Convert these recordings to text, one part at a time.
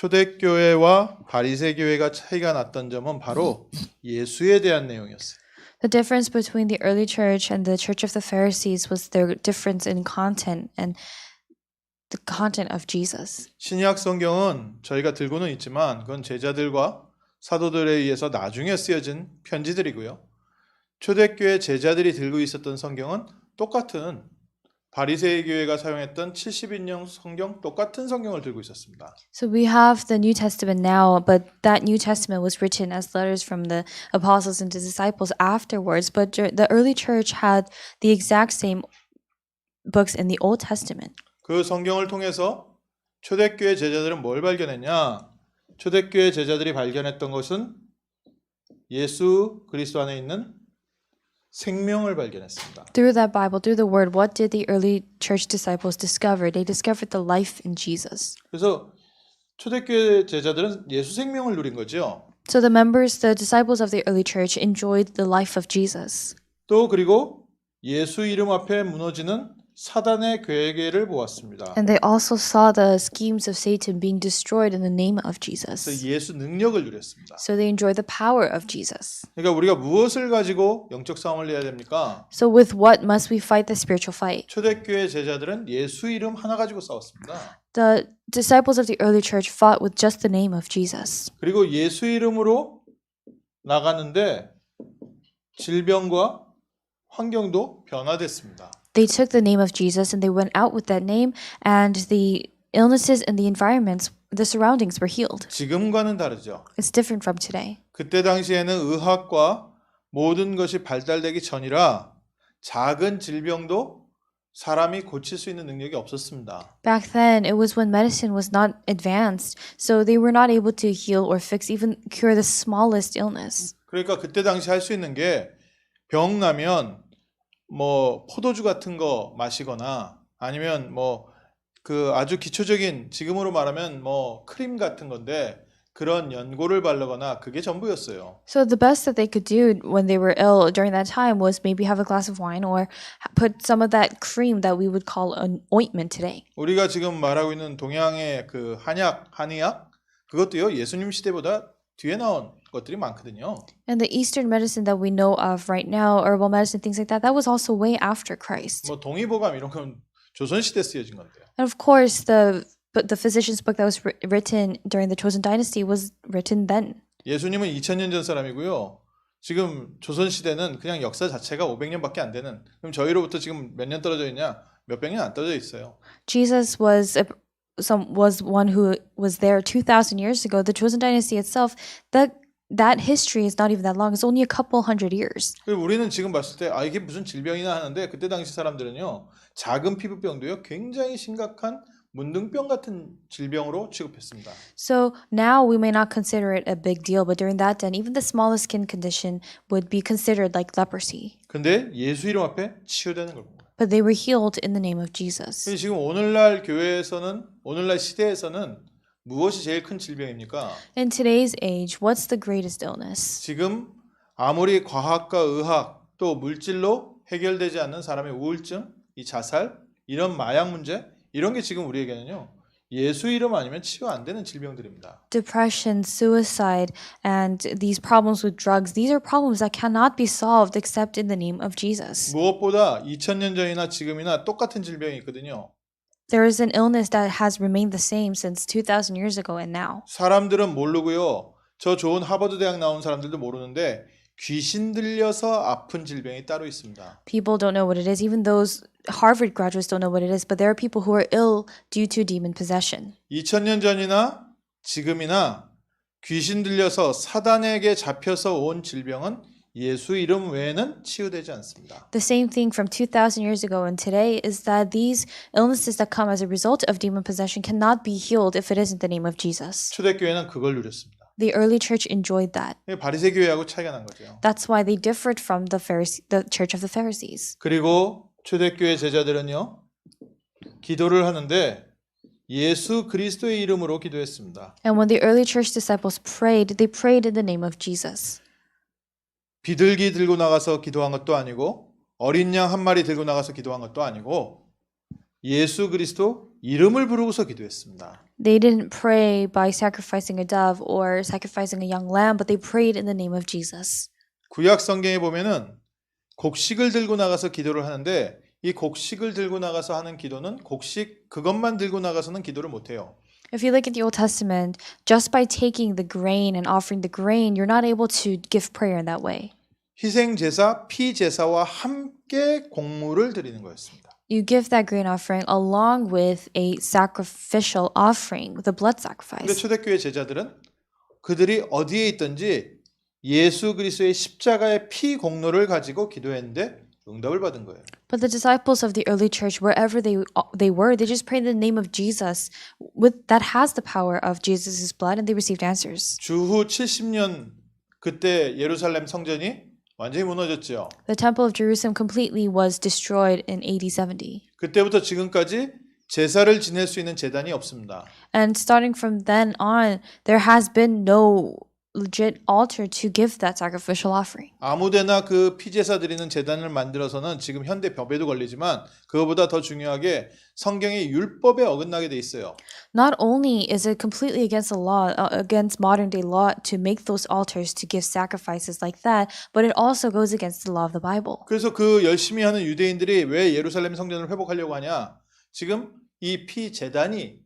초대교회와 바리새교회가 차이가 났던 점은 바로 예수에 대한 내용이었어요. The difference between the early church and the church of the Pharisees was their difference in content and the content of Jesus. 신약 성경은 저희가 들고는 있지만 그건 제자들과 사도들에 의해서 나중에 쓰여진 편지들이고요. 초대교회 제자들이 들고 있었던 성경은 똑같은 바리새인 교회가 사용했던 70인용 성경 똑같은 성경을 들고 있었습니다. So we have the New Testament now, but that New Testament was written as letters from the apostles and the disciples afterwards. But the early church had the exact same books in the Old Testament. 그 성경을 통해서 초대교회 제자들은 뭘 발견했냐? 초대교회 제자들이 발견했던 것은 예수 그리스도 안에 있는 생명을 발견했습니다. Through that Bible, through the Word, what did the early church disciples discover? They discovered the life in Jesus. 그래서 초대교회 제자들은 예수 생명을 누린 거죠. So the members, the disciples of the early church enjoyed the life of Jesus. 또 그리고 예수 이름 앞에 무너지는 사단의 괴계를 보았습니다. And they also saw the schemes of Satan being destroyed in the name of 그래서 Jesus. 예수 능력을 누렸습니다. So they enjoyed the power of Jesus. 그러니까 우리가 무엇을 가지고 영적 싸움을 해야 됩니까? So with what must we fight the spiritual fight? 초대교회 제자들은 예수 이름 하나 가지고 싸웠습니다. The disciples of the early church fought with just the name of Jesus. 그리고 예수 이름으로 나가는데 질병과 환경도 변화됐습니다. They took the name of Jesus and they went out with that name, and the illnesses and the environments, the surroundings were healed. 지금과는 다르죠. It's different from today. 그때 당시에는 의학과 모든 것이 발달되기 전이라 작은 질병도 사람이 고칠 수 있는 능력이 없었습니다. Back then, it was when medicine was not advanced, so they were not able to heal or fix, even cure the smallest illness. 그러니까 그때 당시 할 수 있는 게 병 나면 뭐 포도주 같은 거 마시거나 아니면 뭐 그 아주 기초적인 지금으로 말하면 뭐 크림 같은 건데 그런 연고를 바르거나 그게 전부였어요. So the best that they could do when they were ill during that time was maybe have a glass of wine or put some of that cream that we would call an ointment today. 우리가 지금 말하고 있는 동양의 그 한의학 그것도요 예수님 시대보다 뒤에 나온 것들이 많거든요. And the Eastern medicine that we know of right now, herbal medicine, things like that was also way after Christ. 뭐 동의보감 이런 건 조선 시대 쓰여진 건데요. And of course, the physician's book that was written during the Chosen Dynasty was written then. 예수님은 2000년 전 사람이고요. 지금 조선 시대는 그냥 역사 자체가 500년밖에 안 되는. 그럼 저희로부터 지금 몇 년 떨어져 있냐? 몇백 년 안 떨어져 있어요. Jesus was one who was there 2,000 years ago. The Chosen Dynasty itself, that history is not even that long. It's only a couple hundred years. 우리는 지금 봤을 때 이게 무슨 질병이나 하는데 그때 당시 사람들은요. 작은 피부병도요. 굉장히 심각한 문둥병 같은 질병으로 취급했습니다. So now we may not consider it a big deal, but during that time, even the smallest skin condition would be considered like leprosy. 근데 예수 이름 앞에 치유되는 걸 봅니다. But they were healed in the name of Jesus. 지금 오늘날 교회에서는 오늘날 시대에서는 무엇이 제일 큰 질병입니까? In today's age, what's the greatest illness? 지금 아무리 과학과 의학 또 물질로 해결되지 않는 사람의 우울증, 이 자살, 이런 마약 문제 이런 게 지금 우리에게는요. 예수 이름 아니면 치유 안 되는 질병들입니다. Depression, suicide, and these problems with drugs, these are problems that cannot be solved except in the name of Jesus. 무엇보다 2000년 전이나 지금이나 똑같은 질병이 있거든요. There is an illness that has remained the same since 2,000 years ago and now. 사람들은 모르고요. 저 좋은 하버드 대학 나온 사람들도 모르는데 귀신 들려서 아픈 질병이 따로 있습니다. People don't know what it is. Even those Harvard graduates don't know what it is. But there are people who are ill due to demon possession. 2000년 전이나 지금이나 귀신 들려서 사단에게 잡혀서 온 질병은 예수 이름 외에는 치유되지 않습니다. The same thing from 2,000 years ago and today is that these illnesses that come as a result of demon possession cannot be healed if it isn't the name of Jesus. 초대교회는 그걸 누렸습니다. The early church enjoyed that. 바리새 교회하고 차이가 난 거죠. That's why they differed from the church of the Pharisees. 그리고 초대교회 제자들은요. 기도를 하는데 예수 그리스도의 이름으로 기도했습니다. And when the early church disciples prayed, they prayed in the name of Jesus. 비둘기 들고 나가서 기도한 것도 아니고 어린 양 한 마리 들고 나가서 기도한 것도 아니고 예수 그리스도 이름을 부르고서 기도했습니다. They didn't pray by sacrificing a dove or sacrificing a young lamb, but they prayed in the name of Jesus. 구약 성경에 보면은 곡식을 들고 나가서 기도를 하는데 이 곡식을 들고 나가서 하는 기도는 곡식 그것만 들고 나가서는 기도를 못 해요. If you look at the Old Testament, just by taking the grain and offering the grain, you're not able to give prayer in that way. 희생 제사, 피 제사와 함께 곡물을 드리는 거였습니다. You give that grain offering along with a sacrificial offering, the blood 근데 sacrifice. 초대교회 제자들은 그들이 어디에 있든지 예수 그리스도의 십자가의 피 공로를 가지고 기도했는데 응답을 받은 거예요. But the disciples of the early church, wherever they were, they just prayed in the name of Jesus, with that has the power of Jesus' blood, and they received answers. 주후 70년 그때 예루살렘 성전이 완전히 무너졌죠. The temple of Jerusalem completely was destroyed in AD 70. 그때부터 지금까지 제사를 지낼 수 있는 제단이 없습니다. And starting from then on, there has been no legit altar to give that sacrificial offering. 아무데나 그 피제사 드리는 제단을 만들어서는 지금 현대 법에도 걸리지만 그거보다 더 중요하게 성경의 율법에 어긋나게 돼 있어요. Not only is it completely against the law, against modern day law to make those altars to give sacrifices like that, but it also goes against the law of the Bible. 그래서 그 열심히 하는 유대인들이 왜 예루살렘 성전을 회복하려고 하냐? 지금 이 피제단이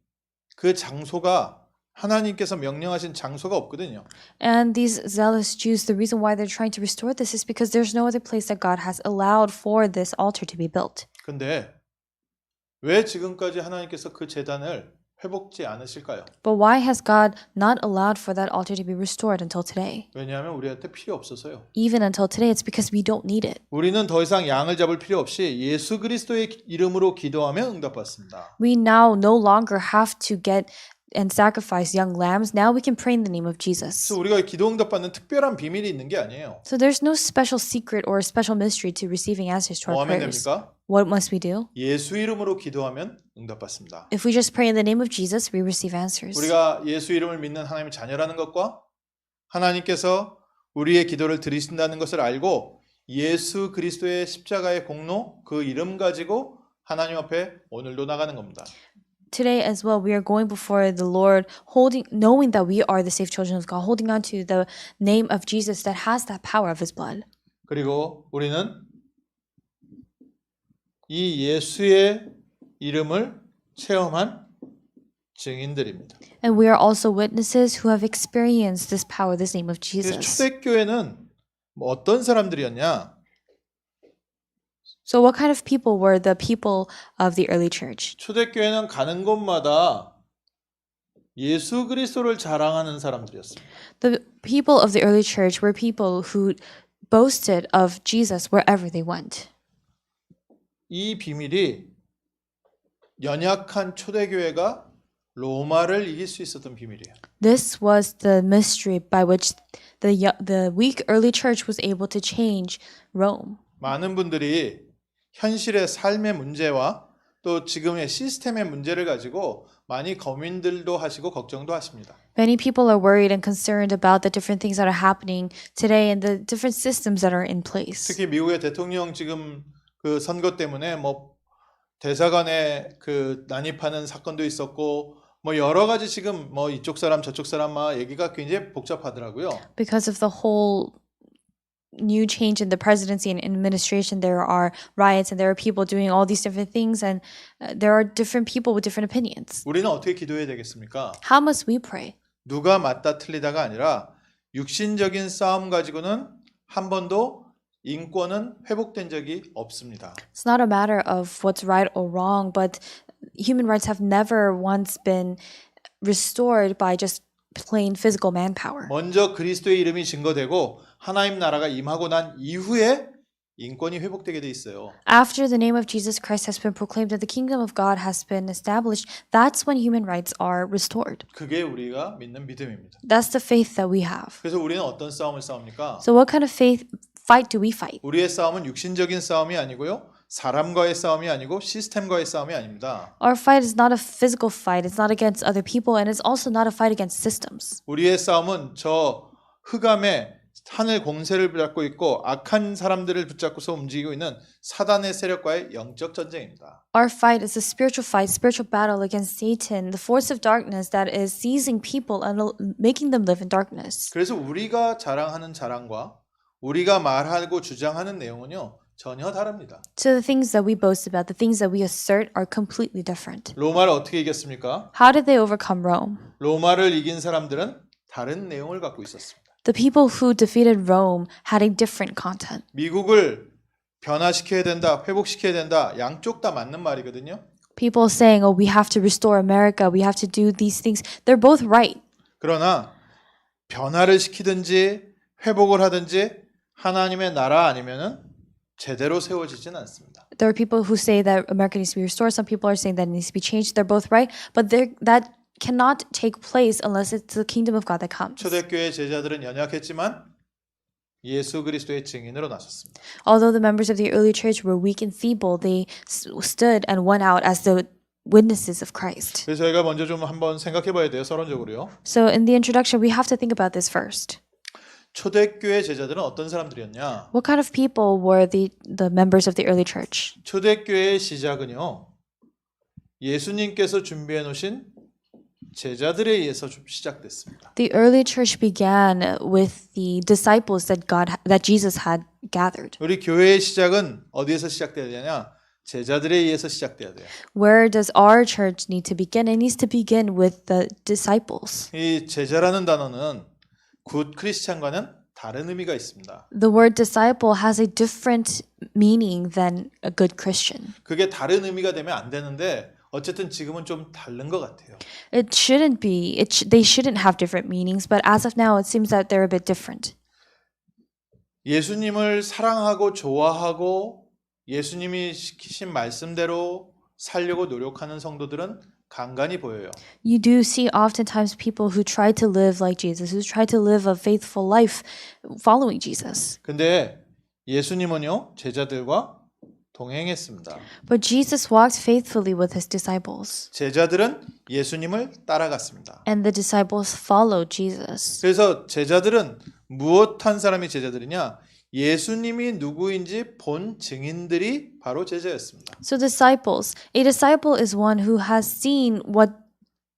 그 장소가 하나님께서 명령하신 장소가 없거든요. And these zealous Jews, the reason why they're trying to restore this is because there's no other place that God has allowed for this altar to be built. 근데 왜 지금까지 하나님께서 그 제단을 회복지 않으실까요? But why has God not allowed for that altar to be restored until today? 왜냐하면 우리한테 필요 없어서요. Even until today, it's because we don't need it. 우리는 더 이상 양을 잡을 필요 없이 예수 그리스도의 이름으로 기도하면 응답받습니다. We now no longer have to get and sacrifice young lambs. Now we can pray in the name of Jesus. 그래서 우리가 기도 응답받는 특별한 비밀이 있는 게 아니에요. So there's no special secret or special mystery to receiving answers to 뭐 our 하면 prayers. 됩니까? What must we do? 예수 이름으로 기도하면 응답받습니다. If we just pray in the name of Jesus, we receive answers. 우리가 예수 이름을 믿는 하나님의 자녀라는 것과 하나님께서 우리의 기도를 들으신다는 것을 알고 예수 그리스도의 십자가의 공로 그 이름 가지고 하나님 앞에 오늘도 나가는 겁니다. Today as well, we are going before the Lord, knowing that we are the saved children of God, holding on to the name of Jesus that has that power of His blood. 그리고 우리는 이 예수의 이름을 체험한 증인들입니다. And we are also witnesses who have experienced this power, this name of 그래서 Jesus. 초대교회는 뭐 어떤 사람들이었냐? So what kind of people were the people of the early church? 초대교회는 가는 곳마다 예수 그리스도를 자랑하는 사람들이었습니다. The people of the early church were people who boasted of Jesus wherever they went. 이 비밀이 연약한 초대교회가 로마를 이길 수 있었던 비밀이에요. This was the mystery by which the weak early church was able to change Rome. 많은 분들이 현실의 삶의 문제와 또 지금의 시스템의 문제를 가지고 많이 고민들도 하시고 걱정도 하십니다. Many people are worried and concerned about the different things that are happening today and the different systems that are in place. 특히 미국의 대통령 지금 그 선거 때문에 뭐 대사관에 그 난입하는 사건도 있었고 뭐 여러 가지 지금 뭐 이쪽 사람 저쪽 사람 막 얘기가 굉장히 복잡하더라고요. Because of the whole new change in the presidency and administration, there are riots and there are people doing all these different things, and there are different people with different opinions. 우리는 어떻게 기도해야 되겠습니까? How must we pray? 누가 맞다 틀리다가 아니라 육신적인 싸움 가지고는 한 번도 인권은 회복된 적이 없습니다. It's not a matter of what's right or wrong, but human rights have never once been restored by just plain physical manpower. 먼저 그리스도의 이름이 증거되고 하나님 나라가 임하고 난 이후에 인권이 회복되게 돼 있어요. After the name of Jesus Christ has been proclaimed and the kingdom of God has been established, that's when human rights are restored. 그게 우리가 믿는 믿음입니다. That's the faith that we have. 그래서 우리는 어떤 싸움을 싸웁니까? So what kind of fight do we fight? 우리의 싸움은 육신적인 싸움이 아니고요. 사람과의 싸움이 아니고 시스템과의 싸움이 아닙니다. Our fight is not a physical fight. It's not against other people, and it's also not a fight against systems. 우리의 싸움은 저 흑암의 하늘 공세를 붙잡고 있고 악한 사람들을 붙잡고서 움직이고 있는 사단의 세력과의 영적 전쟁입니다. Our fight is a spiritual fight, spiritual battle against Satan, the force of darkness that is seizing people and making them live in darkness. 그래서 우리가 자랑하는 자랑과 우리가 말하고 주장하는 내용은요 전혀 다릅니다. So the things that we boast about, the things that we assert are completely different. 로마를 어떻게 이겼습니까? How did they overcome Rome? 로마를 이긴 사람들은 다른 내용을 갖고 있었습니다. The people who defeated Rome had a different content. 미국을 변화시켜야 된다, 회복시켜야 된다. 양쪽 다 맞는 말이거든요. People saying, oh, we have to restore America, we have to do these things. They're both right. 그러나 변화를 시키든지 회복을 하든지 하나님의 나라 아니면은 제대로 세워지진 않습니다. There are people who say that America needs to be restored. Some people are saying that it needs to be changed. They're both right, but that cannot take place unless it's the kingdom of God that comes. 초대교회 제자들은 연약했지만 예수 그리스도의 증인으로 나섰습니다. Although the members of the early church were weak and feeble, they stood and went out as the witnesses of Christ. 그래서 저희가 먼저 좀 한번 생각해 봐야 돼요. 서론적으로요. So in the introduction, we have to think about this first. 초대교회 제자들은 어떤 사람들이었냐? What kind of people were the members of the early church? 초대교회의 시작은요. 예수님께서 준비해 놓으신 제자들에 의해서 좀 시작됐습니다. The early church began with the disciples that Jesus had gathered. 우리 교회의 시작은 어디에서 시작돼야 되냐? 제자들에 의해서 시작돼야 돼요. Where does our church need to begin? It needs to begin with the disciples. 이 제자라는 단어는 굿 크리스찬과는 다른 의미가 있습니다. The word disciple has a different meaning than a good Christian. 그게 다른 의미가 되면 안 되는데 어쨌든 지금은 좀 다른 것 같아요. It shouldn't be. They shouldn't have different meanings, but as of now, it seems that they're a bit different. 예수님을 사랑하고 좋아하고 예수님이 시키신 말씀대로 살려고 노력하는 성도들은 간간히 보여요. You do see oftentimes people who try to live like Jesus, who try to live a faithful life following Jesus. 근데 예수님은요, 제자들과 동행했습니다. But Jesus walked faithfully with his disciples, 제자들은 예수님을 따라갔습니다. and the disciples followed Jesus. 그래서 제자들은 무엇한 사람이 제자들이냐? 예수님이 누구인지 본 증인들이 바로 제자였습니다. So a disciple is one who has seen what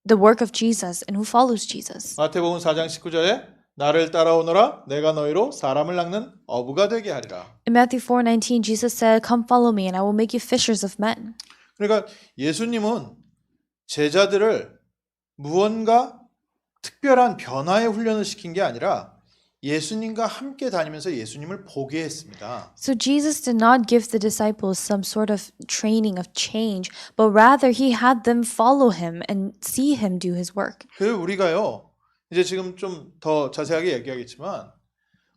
the work of Jesus and who follows Jesus. 마태복음 4장 19절에 나를 따라오너라 내가 너희로 사람을 낚는 어부가 되게 하리라. In Matthew 4:19, Jesus said, "Come follow me and I will make you fishers of men." 그러니까 예수님은 제자들을 무언가 특별한 변화의 훈련을 시킨 게 아니라 예수님과 함께 다니면서 예수님을 보게 했습니다. So Jesus did not give the disciples some sort of training of change, but rather he had them follow him and see him do his work. 그 우리가요. 이제 지금 좀 더 자세하게 얘기하겠지만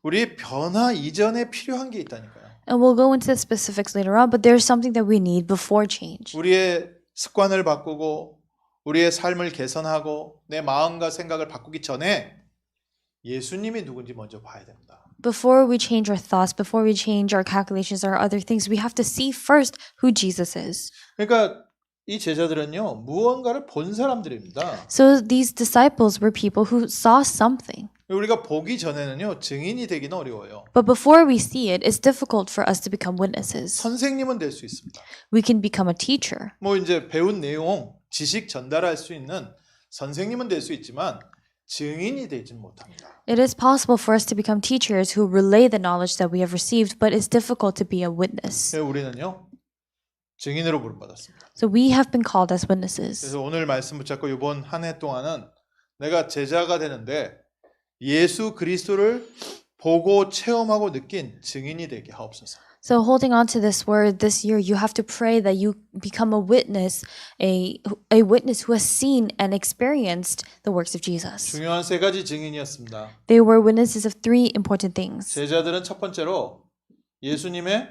우리 변화 이전에 필요한 게 있다니까요. And we'll go into the specifics later on, but there's something that we need before change. 우리의 습관을 바꾸고 우리의 삶을 개선하고 내 마음과 생각을 바꾸기 전에 예수님이 누군지 먼저 봐야 됩니다. Before we change our thoughts, before we change our calculations or other things, we have to see first who Jesus is. 그러니까 이 제자들은요 무언가를 본 사람들입니다. So these disciples were people who saw something. 우리가 보기 전에는요 증인이 되기는 어려워요. But before we see it, it's difficult for us to become witnesses. 선생님은 될 수 있습니다. We can become a teacher. 뭐 이제 배운 내용, 지식 전달할 수 있는 선생님은 될 수 있지만 증인이 되진 못합니다. It is possible for us to become teachers who relay the knowledge that we have received, but it's difficult to be a witness. 그래서 우리는요 증인으로 부름받았습니다. So we have been called as witnesses. 그래서 오늘 말씀 붙잡고 이번 한 해 동안은 내가 제자가 되는데 예수 그리스도를 보고 체험하고 느낀 증인이 되게 하옵소서. So holding on to this word this year, you have to pray that you become a witness, a witness who has seen and experienced the works of Jesus. 중요한 세 가지 증인이었습니다. They were witnesses of three important things. 제자들은 첫 번째로 예수님의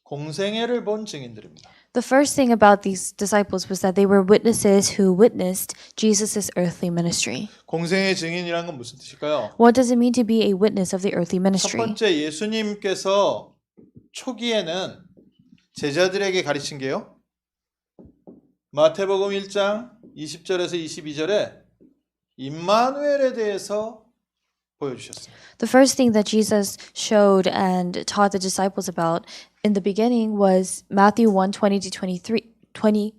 공생애를 본 증인들입니다. The first thing about these disciples was that they were witnesses who witnessed Jesus' earthly ministry. 공생애 증인이란 건 무슨 뜻일까요? What does it mean to be a witness of the earthly 첫 ministry? 번째 예수님께서 초기에는 제자들에게 가르친 게요. 마태복음 1장 20절에서 22절에 임마누엘에 대해서 보여주셨습니다. The first thing that Jesus showed and taught the disciples about in the beginning was Matthew 1:20 to 20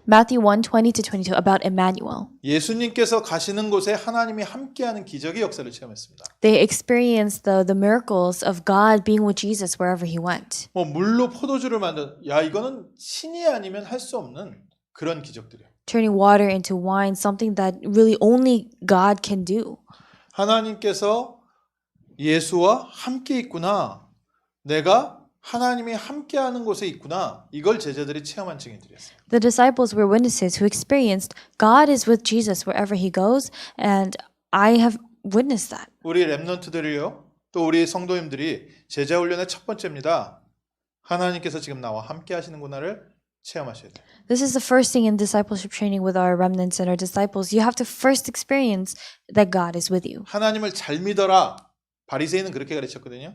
Matthew 1:20 to 22 about Emmanuel. 예수님께서 가시는 곳에 하나님이 함께하는 기적의 역사를 체험했습니다. They experienced the miracles of God being with Jesus wherever he went. 뭐 물로 포도주를 만든 이거는 신이 아니면 할 수 없는 그런 기적들이에요. Turning water into wine, something that really only God can do. 하나님께서 예수와 함께 있구나. 내가 하나님이 함께하는 곳에 있구나. 이걸 제자들이 체험한 증인들이었어요. The disciples were witnesses who experienced God is with Jesus wherever he goes, and I have witnessed that. 우리 렘넌트들이요. 또 우리 성도님들이 제자 훈련의 첫 번째입니다. 하나님께서 지금 나와 함께 하시는구나를 체험하셔야 돼요. This is the first thing in discipleship training with our remnants and our disciples. You have to first experience that God is with you. 하나님을 잘 믿어라. 바리새인은 그렇게 가르쳤거든요.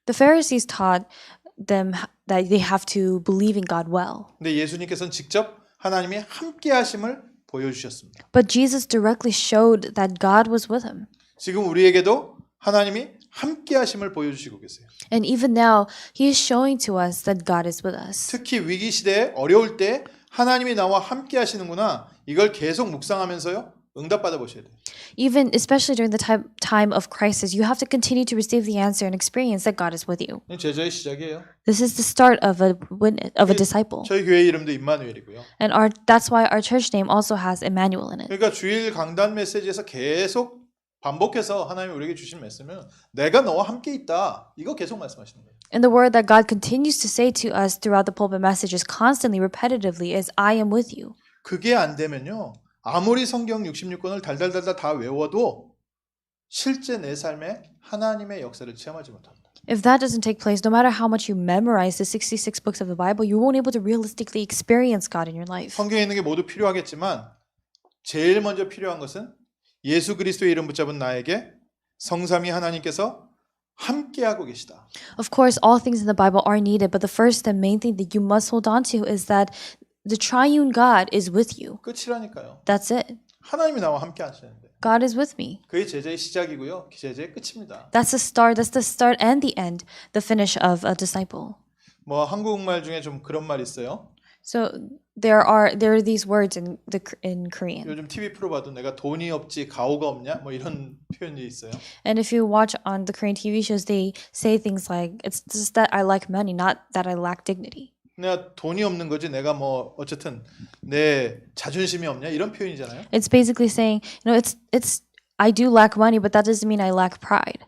The Pharisees taught them that they have to believe in God well. 근데 예수님께서는 직접 하나님이 함께 하심을 보여주셨습니다. But Jesus directly showed that God was with him. 지금 우리에게도 하나님이 함께 하심을 보여주시고 계세요. And even now, he is showing to us that God is with us. 특히 위기 시대에 어려울 때 하나님이 나와 함께 하시는구나. 이걸 계속 묵상하면서요. 응답받아 보셔야 돼요. Even especially during the time of crisis, you have to continue to receive the answer and experience that God is with you. 제자의 시작이에요. This is the start of a disciple. 저희 교회 이름도 임마누엘이고요. And that's why our church name also has Emmanuel in it. 그러니까 주일 강단 메시지에서 계속 반복해서 하나님이 우리에게 주신 말씀은 내가 너와 함께 있다. 이거 계속 말씀하시는 거예요. And the word that God continues to say to us throughout the pulpit messages constantly, repetitively, is I am with you. 그게 안 되면요. 아무리 성경 66권을 달달달달 다 외워도 실제 내 삶에 하나님의 역사를 체험하지 못합니다. If that doesn't take place, no matter how much you memorize the 66 books of the Bible, you won't be able to realistically experience God in your life. 성경에 있는 게 모두 필요하겠지만 제일 먼저 필요한 것은 예수 그리스도의 이름 붙잡은 나에게 성삼위 하나님께서 함께하고 계시다. Of course, all things in the Bible are needed, but the first and main thing that you must hold on to is that the triune God is with you. 끝이라니까요. That's it. 하나님이 나와 함께 하시는데 God is with me. 그게 제자의 시작이고요. 제자의 끝입니다. That's the start. That's the start and the end, the finish of a disciple. 뭐 한국말 중에 좀 그런 말이 있어요. So there are these words in Korean. 요즘 TV 프로 봐도 내가 돈이 없지 가오가 없냐? 뭐 이런 표현이 있어요. And if you watch on the Korean TV shows, they say things like, "It's just that I lack money, not that I lack dignity." 내가 돈이 없는 거지 내가 뭐 어쨌든 내 자존심이 없냐? 이런 표현이잖아요. It's basically saying, it's I do lack money, but that doesn't mean I lack pride.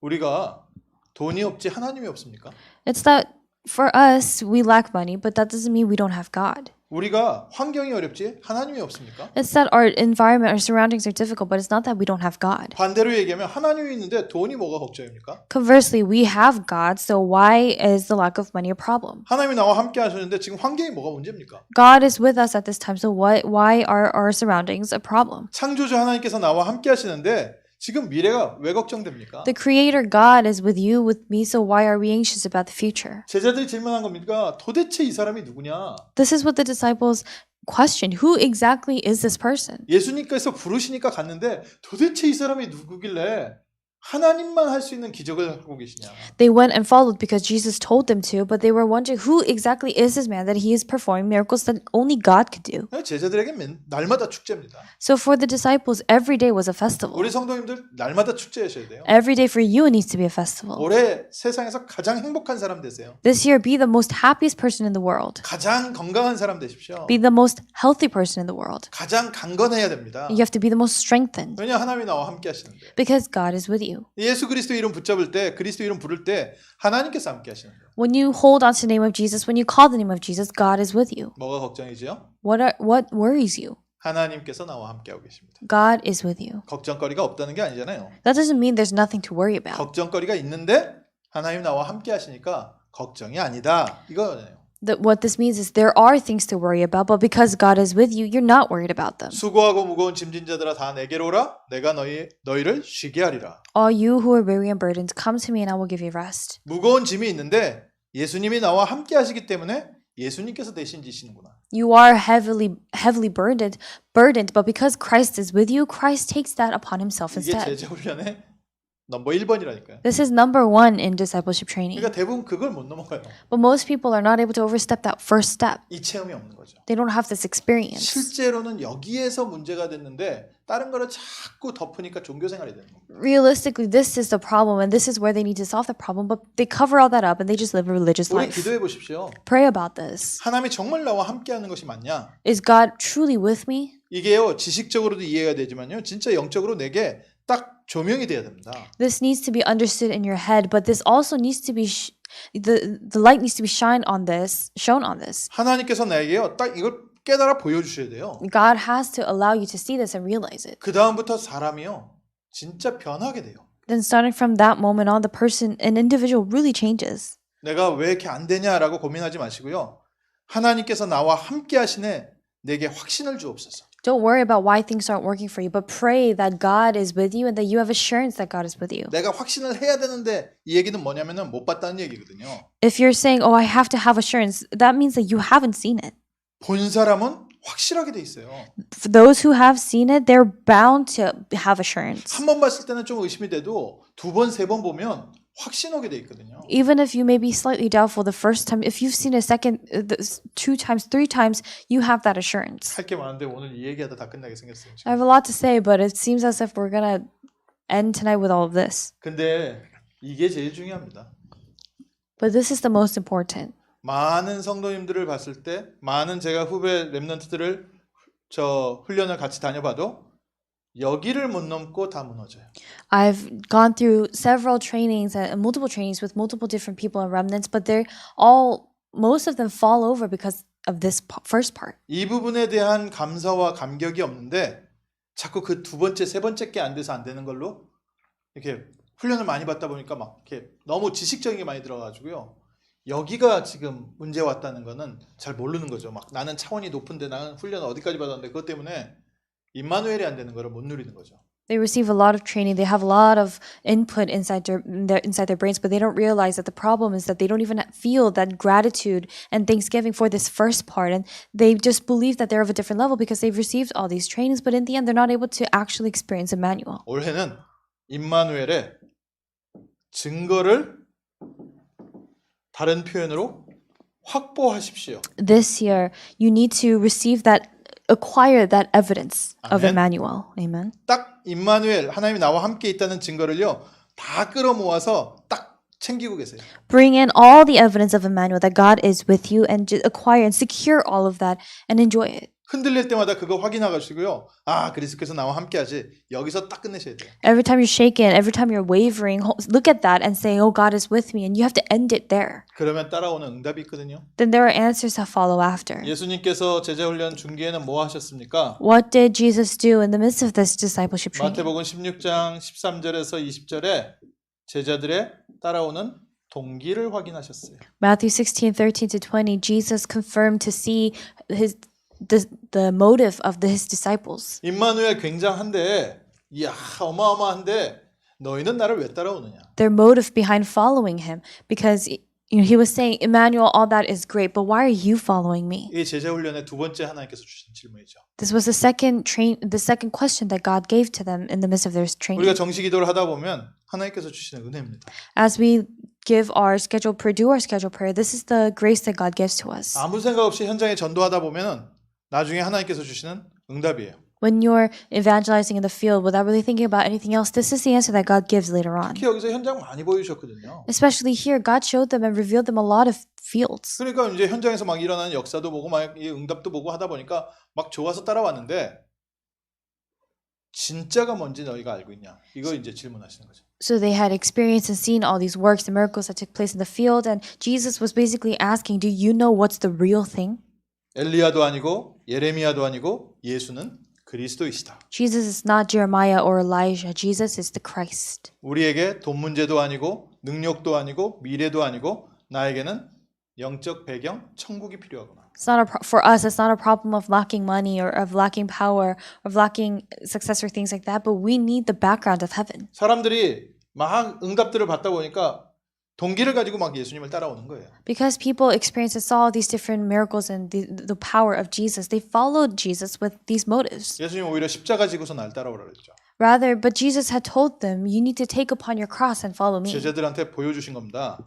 우리가 돈이 없지 하나님이 없습니까? It's that for us we lack money, but that doesn't mean we don't have God. 우리가 환경이 어렵지 하나님이 없습니까? It's that our environment, our surroundings are difficult, but it's not that we don't have God. 반대로 얘기하면 하나님이 있는데 돈이 뭐가 걱정입니까? Conversely, we have God, so why is the lack of money a problem? 하나님이 나와 함께 하셨는데 지금 환경이 뭐가 문제입니까? God is with us at this time, so why are our surroundings a problem? 창조주 하나님께서 나와 함께 하시는데 지금 미래가 왜 걱정됩니까? The Creator God is with you, with me, so why are we anxious about the future? 제자들이 질문한 겁니까? 도대체 이 사람이 누구냐? This is what the disciples questioned. Who exactly is this person? 예수님께서 부르시니까 갔는데 도대체 이 사람이 누구길래 하나님만 할 수 있는 기적을 하고 계시냐? They went and followed because Jesus told them to, but they were wondering who exactly is this man that he is performing miracles that only God could do. 제자들에게 날마다 축제입니다. So for the disciples, every day was a festival. 우리 성도님들 날마다 축제하셔야 돼요. Every day for you needs to be a festival. 올해 세상에서 가장 행복한 사람 되세요. This year, be the most happiest person in the world. 가장 건강한 사람 되십시오. Be the most healthy person in the world. 가장 강건해야 됩니다. You have to be the most strengthened 왜냐 하나님이 나와 함께 하시는데. because God is with you. 예수 그리스도 이름 붙잡을 때 그리스도 이름 부를 때 하나님께서 함께 하시는 거예요. When you hold on to the name of Jesus, when you call the name of Jesus, God is with you. 뭐가 걱정이죠? What worries you? 하나님께서 나와 함께하고 계십니다. God is with you. 걱정거리가 없다는 게 아니잖아요. That doesn't mean there's nothing to worry about. 걱정거리가 있는데 하나님 나와 함께 하시니까 걱정이 아니다. 이거예요. What this means is there are things to worry about, but because God is with you, you're not worried about them. 수고하고 무거운 짐진 자들아 다 내게로 오라. 내가 너희를 쉬게 하리라. All you who are weary and burdened, come to me and I will give you rest. 무거운 짐이 있는데 예수님이 나와 함께 하시기 때문에 예수님께서 대신 지시는구나. You are heavily burdened, but because Christ is with you, Christ takes that upon himself 이게 instead. 제자 훈련의 넘버 1번이라니까요. This is number 1 in discipleship training. 그러니까 대부분 그걸 못 넘어가요. But most people are not able to overstep that first step. 이 체험이 없는 거죠. They don't have this experience. 실제로는 여기에서 문제가 됐는데 다른 거를 자꾸 덮으니까 종교 생활이 되는 거예요. Realistically, this is the problem, and this is where they need to solve the problem, but they cover all that up and they just live a religious 우리 life. 기도해 보십시오. Pray about this. 하나님이 정말 나와 함께하는 것이 맞냐? Is God truly with me? 이게요 지식적으로도 이해가 되지만요 진짜 영적으로 내게 딱 조명이 돼야 됩니다. This needs to be understood in your head, but this also needs to be the light needs to be shown on this. 하나님께서 나에게요 딱 이걸 깨달아 보여주셔야 돼요. God has to allow you to see this and realize it. 그 다음부터 사람이요 진짜 변하게 돼요. Then starting from that moment on, an individual really changes. 내가 왜 이렇게 안 되냐라고 고민하지 마시고요. 하나님께서 나와 함께 하시네 내게 확신을 주옵소서. Don't worry about why things aren't working for you, but pray that God is with you and that you have assurance that God is with you. 내가 확신을 해야 되는데 이 얘기는 뭐냐면은 못 봤다는 얘기거든요. If you're saying, "Oh, I have to have assurance," that means that you haven't seen it. 본 사람은 확실하게 돼 있어요. For those who have seen it, they're bound to have assurance. 한 번 봤을 때는 좀 의심이 돼도 두 번, 세 번 보면 확신하게 돼 있거든요. Even if you may be slightly doubtful the first time, if you've seen it two times, three times, you have that assurance. 할 게 많은데 오늘 이 얘기하다 다 끝나게 생겼어요. I have a lot to say, but it seems as if we're gonna end tonight with all of this. 근데 이게 제일 중요합니다. But this is the most important. 많은 성도님들을 봤을 때 많은 제가 후배 렘넌트들을 저 훈련을 같이 다녀봐도 여기를 못 넘고 다 무너져요. I've gone through several trainings and multiple trainings with multiple different people and remnants, but most of them fall over because of this first part. 이 부분에 대한 감사와 감격이 없는데 자꾸 그 두 번째, 세 번째 게 안 돼서 안 되는 걸로 이렇게 훈련을 많이 받다 보니까 막 이렇게 너무 지식적인 게 많이 들어가지고요. 여기가 지금 문제 왔다는 거는 잘 모르는 거죠. 막 나는 차원이 높은데 나는 훈련을 어디까지 받았는데 그것 때문에 임마누엘이 안 되는 거를 못 누리는 거죠. They receive a lot of training. They have a lot of input inside their brains, but they don't realize that the problem is that they don't even feel that gratitude and thanksgiving for this first part, and they just believe that they're of a different level because they've received all these trainings, but in the end, they're not able to actually experience Emmanuel. 올해는 임마누엘의 증거를 다른 표현으로 확보하십시오. This year, you need to acquire that evidence of Amen. Emmanuel. Amen. 딱 임마누엘 하나님이 나와 함께 있다는 증거를요 다 끌어모아서 딱 챙기고 계세요. Bring in all the evidence of Emmanuel that God is with you and just acquire and secure all of that and enjoy it. 흔들릴 때마다 그거 확인하시고요. 아 그리스도께서 나와 함께하지. 여기서 딱 끝내셔야 돼요. Every time you're shaken, every time you're wavering, look at that and say, "Oh, God is with me," and you have to end it there. 그러면 따라오는 응답이 있거든요. Then there are answers that follow after. 예수님께서 제자훈련 중기에는 뭐 하셨습니까? What did Jesus do in the midst of this discipleship training? 마태복음 16장 13절에서 20절에 제자들의 따라오는 동기를 확인하셨어요. Matthew 16:13-20, Jesus confirmed to see the motive of his disciples. 임마누엘 굉장한데, 이야 어마어마한데 너희는 나를 왜 따라오느냐? Their motive behind following him, because he was saying, "Emmanuel, all that is great, but why are you following me?" 이 제자훈련의 두 번째 하나님께서 주신 질문이죠. This was the second question that God gave to them in the midst of their training. 우리가 정시 기도를 하다 보면 하나님께서 주시는 은혜입니다. As we do our scheduled prayer, this is the grace that God gives to us. 아무 생각 없이 현장에 전도하다 보면은 나중에 하나님께서 주시는 응답이에요. When you're evangelizing in the field without really thinking about anything else, this is the answer that God gives later on. 특히 여기서 현장 많이 보여주셨거든요. Especially here, God showed them and revealed them a lot of fields. 그러니까 이제 현장에서 막 일어나는 역사도 보고 막 이 응답도 보고 하다 보니까 막 좋아서 따라왔는데 진짜가 뭔지 너희가 알고 있냐? 이거 이제 질문하시는 거죠. So they had experienced and seen all these works and miracles that took place in the field, and Jesus was basically asking, "Do you know what's the real thing?" 엘리야도 아니고 예레미야도 아니고 예수는 그리스도이시다. Jesus is not Jeremiah or Elijah. Jesus is the Christ. 우리에게 돈 문제도 아니고 능력도 아니고 미래도 아니고 나에게는 영적 배경 천국이 필요하구나. It's not for us. It's not a problem of lacking money or of lacking power, of lacking success or things like that. But we need the background of heaven. 사람들이 막 응답들을 받다 보니까 동기를 가지고 막 예수님을 따라오는 거예요. Because people experienced and saw these different miracles and the power of Jesus, they followed Jesus with these motives. 예수님 오히려 십자가 지고서 날 따라오라 그랬죠. Rather, but Jesus had told them, you need to take upon your cross and follow me. 제자들한테 보여주신 겁니다.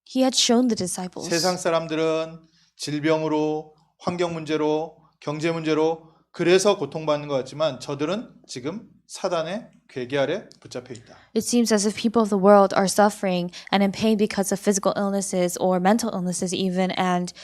He had shown the disciples. 세상 사람들은 질병으로, 환경 문제로, 경제 문제로 그래서 고통받는 것 같지만 저들은 지금 사단의 괴계 아래 붙잡혀 있다. It seems as if people of the world are suffering and in pain because of physical illnesses or mental illnesses even and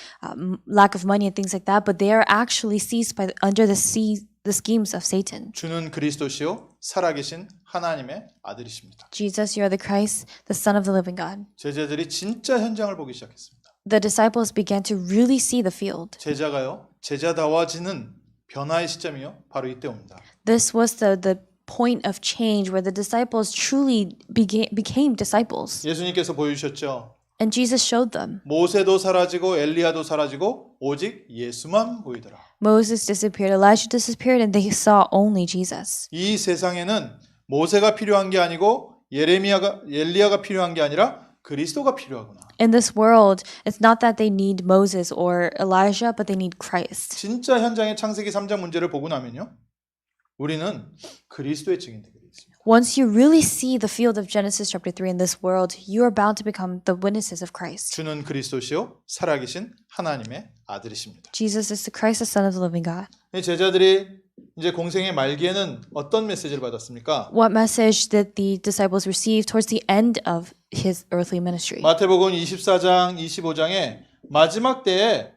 lack of money and things like that, but they are actually seized by under the schemes of Satan. 주는 그리스도시요 살아계신 하나님의 아들이십니다. Jesus, you are the Christ, the Son of the living God. 제자들이 진짜 현장을 보기 시작했습니다. The disciples began to really see the field. 제자가요 제자다워지는 변화의 시점이요 바로 이때 옵니다. This was the point of change where the disciples truly became disciples. 예수님께서 보여주셨죠. And Jesus showed them. 모세도 사라지고 엘리야도 사라지고 오직 예수만 보이더라. Moses disappeared, Elijah disappeared, and they saw only Jesus. 이 세상에는 모세가 필요한 게 아니고 엘리야가 필요한 게 아니라 그리스도가 필요하구나. In this world, it's not that they need Moses or Elijah, but they need Christ. 진짜 현장의 창세기 3장 문제를 보고 나면요. 우리는 그리스도의 증인되게 되어 있습니다. Once you really see the field of Genesis chapter 3 in this world, you are bound to become the witnesses of Christ. 주는 그리스도시요 살아계신 하나님의 아들이십니다. Jesus is the Christ, the Son of the living God. 이 제자들이 이제 공생의 말기에는 어떤 메시지를 받았습니까? What message did the disciples receive towards the end of his earthly ministry? 마태복음 24장, 25장에 마지막 때에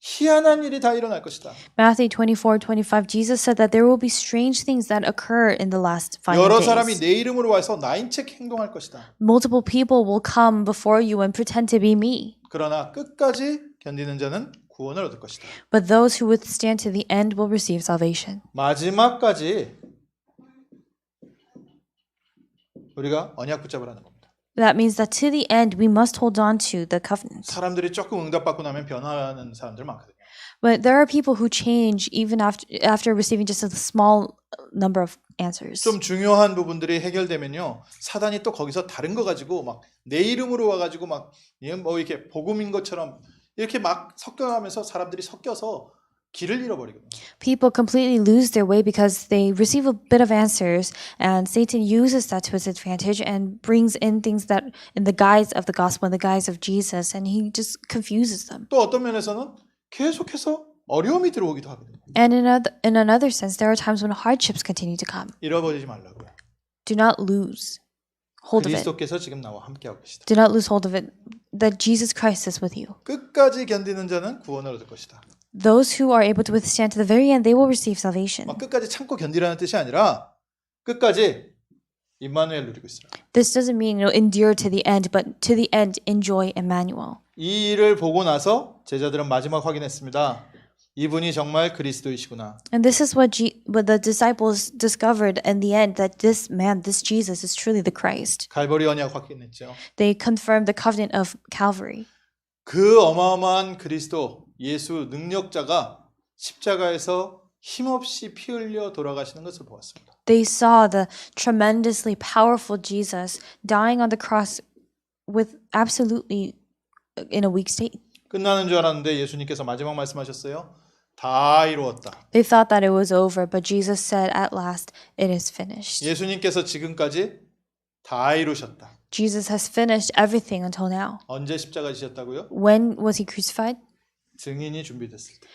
희한한 일이 다 일어날 것이다. Matthew 24:25, Jesus said that there will be strange things that occur in the last final 여러 사람이 days. 내 이름으로 와서 나인책 행동할 것이다. Multiple people will come before you and pretend to be me. 그러나 끝까지 견디는 자는 구원을 얻을 것이다. But those who withstand to the end will receive salvation. 마지막까지 우리가 언약 붙잡으라는 겁니다. That means that to the end we must hold on to the covenant. 사람들이 조금 응답받고 나면 변화하는 사람들 많거든요. But there are people who change even after receiving just a small number of answers. 좀 중요한 부분들이 해결되면요. 사단이 또 거기서 다른 거 가지고 막 내 이름으로 와가지고 막 뭐 이렇게 복음인 것처럼 이렇게 막 섞여가면서 사람들이 섞여서 길을 잃어버리거든요. People completely lose their way because they receive a bit of answers and Satan uses that to his advantage and brings in things that in the guise of the gospel, in the guise of Jesus, and he just confuses them. 또 어떤 면에서는 계속해서 어려움이 들어오기도 하거든요. And in another sense, there are times when hardships continue to come. 잃어버리지 말라고요. Do not lose hold of it. 그리스도께서 지금 나와 함께하고 계시다. Do not lose hold of it. That Jesus Christ is with you. 끝까지 견디는 자는 구원을 얻을 것이다. Those who are able to withstand to the very end, they will receive salvation. 막 끝까지 참고 견디라는 뜻이 아니라 끝까지 임마누엘 누리고 있으라. This doesn't mean endure to the end, but to the end enjoy Emmanuel. 이 일을 보고 나서 제자들은 마지막 확인했습니다. 이분이 정말 그리스도이시구나. And this is what the disciples discovered in the end, that this man, this Jesus, is truly the Christ. 갈보리 언약 확인했죠. They confirmed the covenant of Calvary. 그 어마어마한 그리스도 예수 능력자가 십자가에서 힘없이 피 흘려 돌아가시는 것을 보았습니다. They saw the tremendously powerful Jesus dying on the cross with absolutely in a weak state. 끝나는 줄 알았는데 예수님께서 마지막 말씀하셨어요. 다 이루었다. They thought that it was over, but Jesus said at last, it is finished. 예수님께서 지금까지 다 이루셨다. Jesus has finished everything until now. 언제 십자가 지셨다고요? When was he crucified? 증인이 준비됐을 때.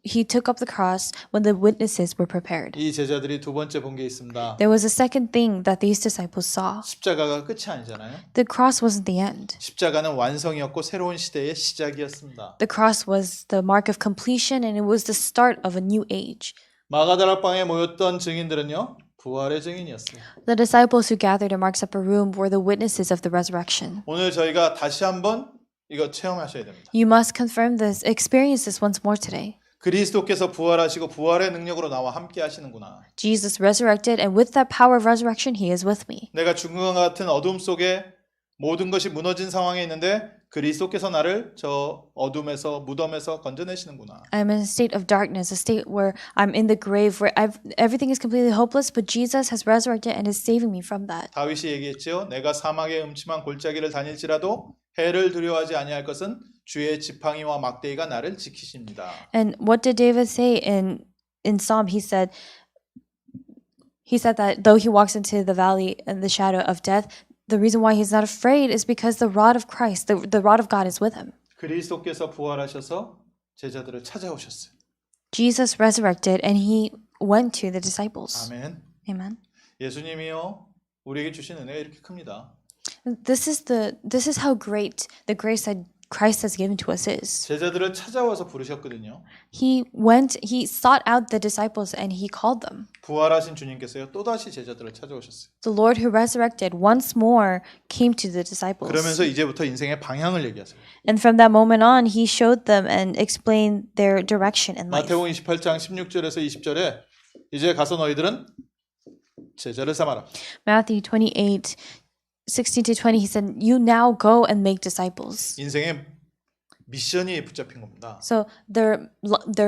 He took up the cross when the witnesses were prepared. 이 제자들이 두 번째 본 게 있습니다. There was a second thing that these disciples saw. 십자가가 끝이 아니잖아요. The cross wasn't the end. 십자가는 완성이었고 새로운 시대의 시작이었습니다. The cross was the mark of completion and it was the start of a new age. 마가다락방에 모였던 증인들은요. 부활의 증인이었어요. The disciples who gathered in Mark's upper room were the witnesses of the resurrection. 오늘 저희가 다시 한번 이거 체험하셔야 됩니다. You must confirm this, experience this once more today. 그리스도께서 부활하시고 부활의 능력으로 나와 함께 하시는구나. Jesus resurrected, and with that power of resurrection, he is with me. 내가 죽은 것 같은 어둠 속에 모든 것이 무너진 상황에 있는데 그리스도께서 나를 저 어둠에서 무덤에서 건져내시는구나. I'm in a state of darkness, a state where I'm in the grave, where everything is completely hopeless, but Jesus has resurrected and is saving me from that. 다윗이 얘기했죠. 내가 사막의 음침한 골짜기를 다닐지라도 해를 두려워하지 아니할 것은 주의 지팡이와 막대기가 나를 지키십니다. And what did David say in Psalm? He said that though he walks into the valley and the shadow of death, the reason why he's not afraid is because the rod of Christ, the rod of God is with him. 그리스도께서 부활하셔서 제자들을 찾아오셨어요. Jesus resurrected and he went to the disciples. 아멘. Amen. 예수님이요 우리에게 주신 은혜가 이렇게 큽니다. This is how great the grace that Christ has given to us is. 제자들을 찾아와서 부르셨거든요. He sought out the disciples and he called them. 부활하신 주님께서요 또다시 제자들을 찾아오셨어요. The Lord who resurrected once more came to the disciples. 그러면서 이제부터 인생의 방향을 얘기하세요. And from that moment on, he showed them and explained their direction in life. 마태복음 28장 16절에서 20절에 이제 가서 너희들은 제자를 삼아라. Matthew 28, 16 to 20, he said, you now go and make disciples. 인생의 미션이 붙잡힌 겁니다. So their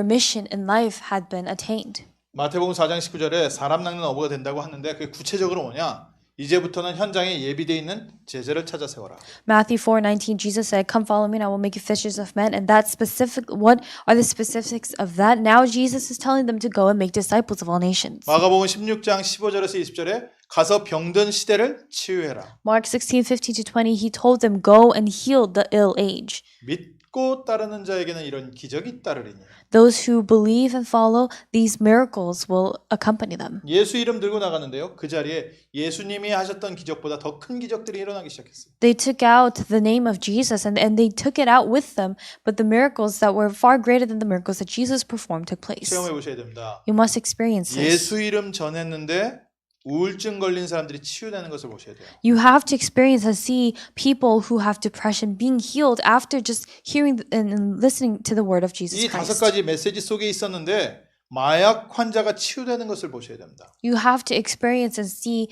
mission in life had been attained. 마태복음 4장 19절에 사람 낚는 어부가 된다고 하는데 그게 구체적으로 뭐냐? 이제부터는 현장에 예비되어 있는 제자를 찾아 세워라. Matthew 4:19, Jesus said, "Come follow me, and I will make you fishers of men." And what are the specifics of that? Now Jesus is telling them to go and make disciples of all nations. 마가복음 16장 15절에서 20절에 가서 병든 시대를 치유해라. Mark 16:15 to 20, he told them, "Go and heal the ill age." 믿고 따르는 자에게는 이런 기적이 따르리니. Those who believe and follow, these miracles will accompany them. 예수 이름 들고 나가는데요. 그 자리에 예수님이 하셨던 기적보다 더 큰 기적들이 일어나기 시작했어요. They took out the name of Jesus and they took it out with them, but the miracles that were far greater than the miracles that Jesus performed took place. 체험해 보셔야 됩니다. You must experience this. 예수 이름 전했는데 우울증 걸린 사람들이 치유되는 것을 보셔야 돼요. You have to experience and see people who have depression being healed after just hearing and listening to the word of Jesus 이 다섯 Christ. 가지 메시지 속에 있었는데 마약 환자가 치유되는 것을 보셔야 됩니다. You have to experience and see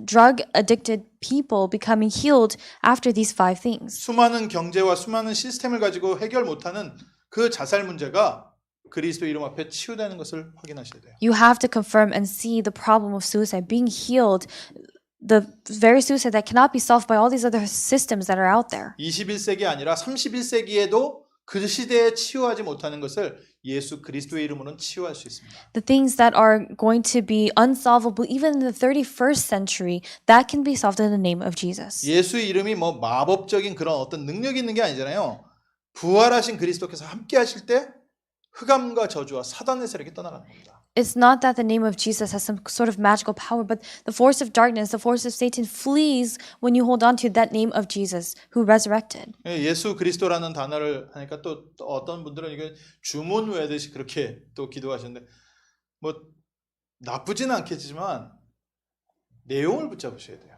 drug addicted people becoming healed after these 5 things. 수많은 경제와 수많은 시스템을 가지고 해결 못하는 그 자살 문제가 그리스도 이름 앞에 치유되는 것을 확인하셔야 돼요. You have to confirm and see the problem of suicide being healed, the very suicide that cannot be solved by all these other systems that are out there. 21세기 아니라 31세기에도 그 시대에 치유하지 못하는 것을 예수 그리스도의 이름으로는 치유할 수 있습니다. The things that are going to be unsolvable even in the 31st century, that can be solved in the name of Jesus. 예수의 이름이 뭐 마법적인 그런 어떤 능력이 있는 게 아니잖아요. 부활하신 그리스도께서 함께 하실 때 흑암과 저주와 사단의 세력이 떠나가는 겁니다. It's not that the name of Jesus has some sort of magical power, but the force of darkness, the force of Satan flees when you hold on to that name of Jesus who resurrected. 예수 그리스도라는 단어를 하니까 또 어떤 분들은 이게 주문 외듯이 그렇게 또 기도하시는데 뭐 나쁘진 않겠지만 내용을 붙잡으셔야 돼요.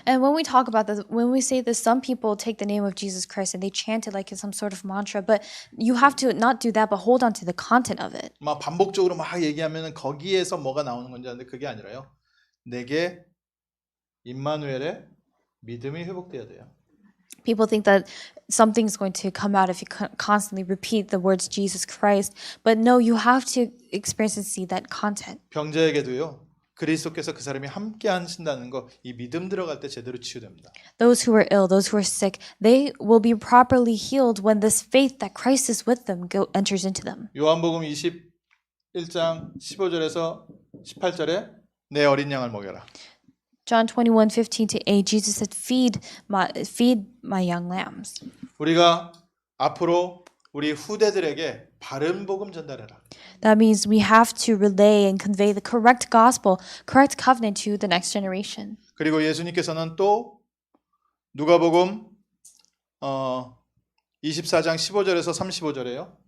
And when we talk about this, when we say this, some people take the name of Jesus Christ and they chant it like it's some sort of mantra, but you have to not do that, but hold on to the content of it. 막 반복적으로 막 얘기하면은 거기에서 뭐가 나오는 건지 아는데 그게 아니라요. 내게 임마누엘의 믿음이 회복돼야 돼요. People think that something's going to come out if you constantly repeat the words Jesus Christ, but no, you have to experience and see that content. 병자에게도요. 그리스도께서 그 사람이 함께 하신다는 거 이 믿음 들어갈 때 제대로 치유됩니다. Those who are ill, those who are sick, they will be properly healed when this faith that Christ is with them enters into them. 요한복음 21장 15절에서 18절에 내 어린 양을 먹여라. John 21:15 to 8, Jesus said, feed my young lambs. 우리가 앞으로 우리 후대들에게 바른 복음 전달해라. That means we have to relay and convey the correct gospel, correct covenant to the next generation. 그리고 예수님께서는 또 누가복음 24장 15절에서 35절에요.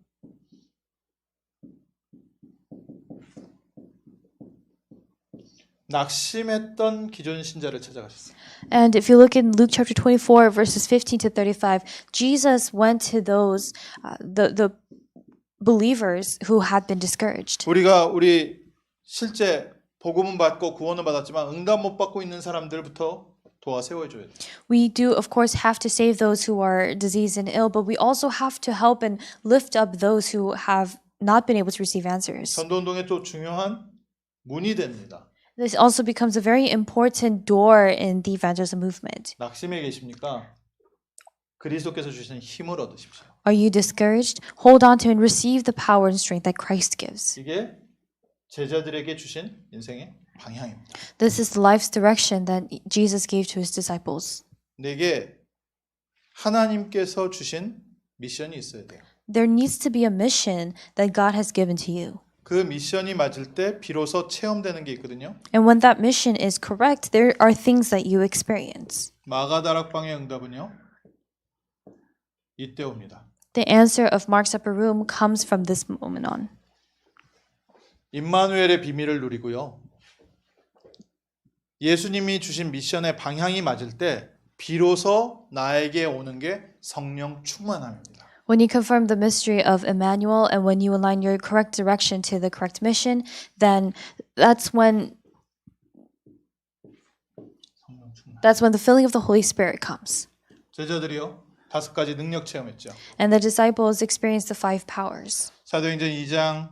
낙심했던 기존 신자를 찾아가셨어요. And if you look in Luke chapter 24, verses 15 to 35, Jesus went to those, the believers who had been discouraged. 우리 실제 복음은 받고 구원은 받았지만 응답 못 받고 있는 사람들부터 도와 세워줘야 돼요. We do, of course, have to save those who are diseased and ill, but we also have to help and lift up those who have not been able to receive answers. 전도운동의 또 중요한 문이 됩니다. This also becomes a very important door in the evangelism movement. 낙심해 계십니까? 그리스도께서 주시는 힘을 얻으십시오. Are you discouraged? Hold on to and receive the power and strength that Christ gives. 이게 제자들에게 주신 인생의 방향입니다. This is life's direction that Jesus gave to his disciples. 내게 하나님께서 주신 미션이 있어야 돼요. There needs to be a mission that God has given to you. 그 미션이 맞을 때 비로소 체험되는 게 있거든요. And when that mission is correct, there are things that you experience. 마가다락방의 응답은요. 이때 옵니다. The answer of Mark's upper room comes from this moment on. 임마누엘의 비밀을 누리고요. 예수님이 주신 미션의 방향이 맞을 때 비로소 나에게 오는 게 성령 충만함입니다. When you confirm the mystery of Emmanuel and when you align your correct direction to the correct mission, then that's when 성령 충만. the filling of the Holy Spirit comes. 제자들이요. 5가지 능력 체험했죠. And the disciples experienced the 5 powers. 사도행전 2장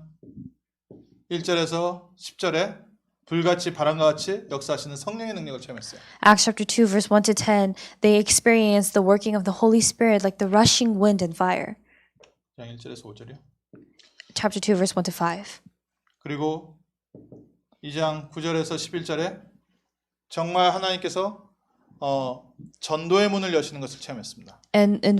1절에서 10절에 불같이 바람과 같이 역사하시는 성령의 능력을 체험했어요. Acts chapter 2 verse 1 to 10, they experienced the working of the Holy Spirit like the rushing wind and fire. 2장 1절에서 5절이요. Chapter 2 verse 1 to 5. 그리고 2장 9절에서 11절에 정말 하나님께서 전도의 문을 여시는 것을 체험했습니다. And in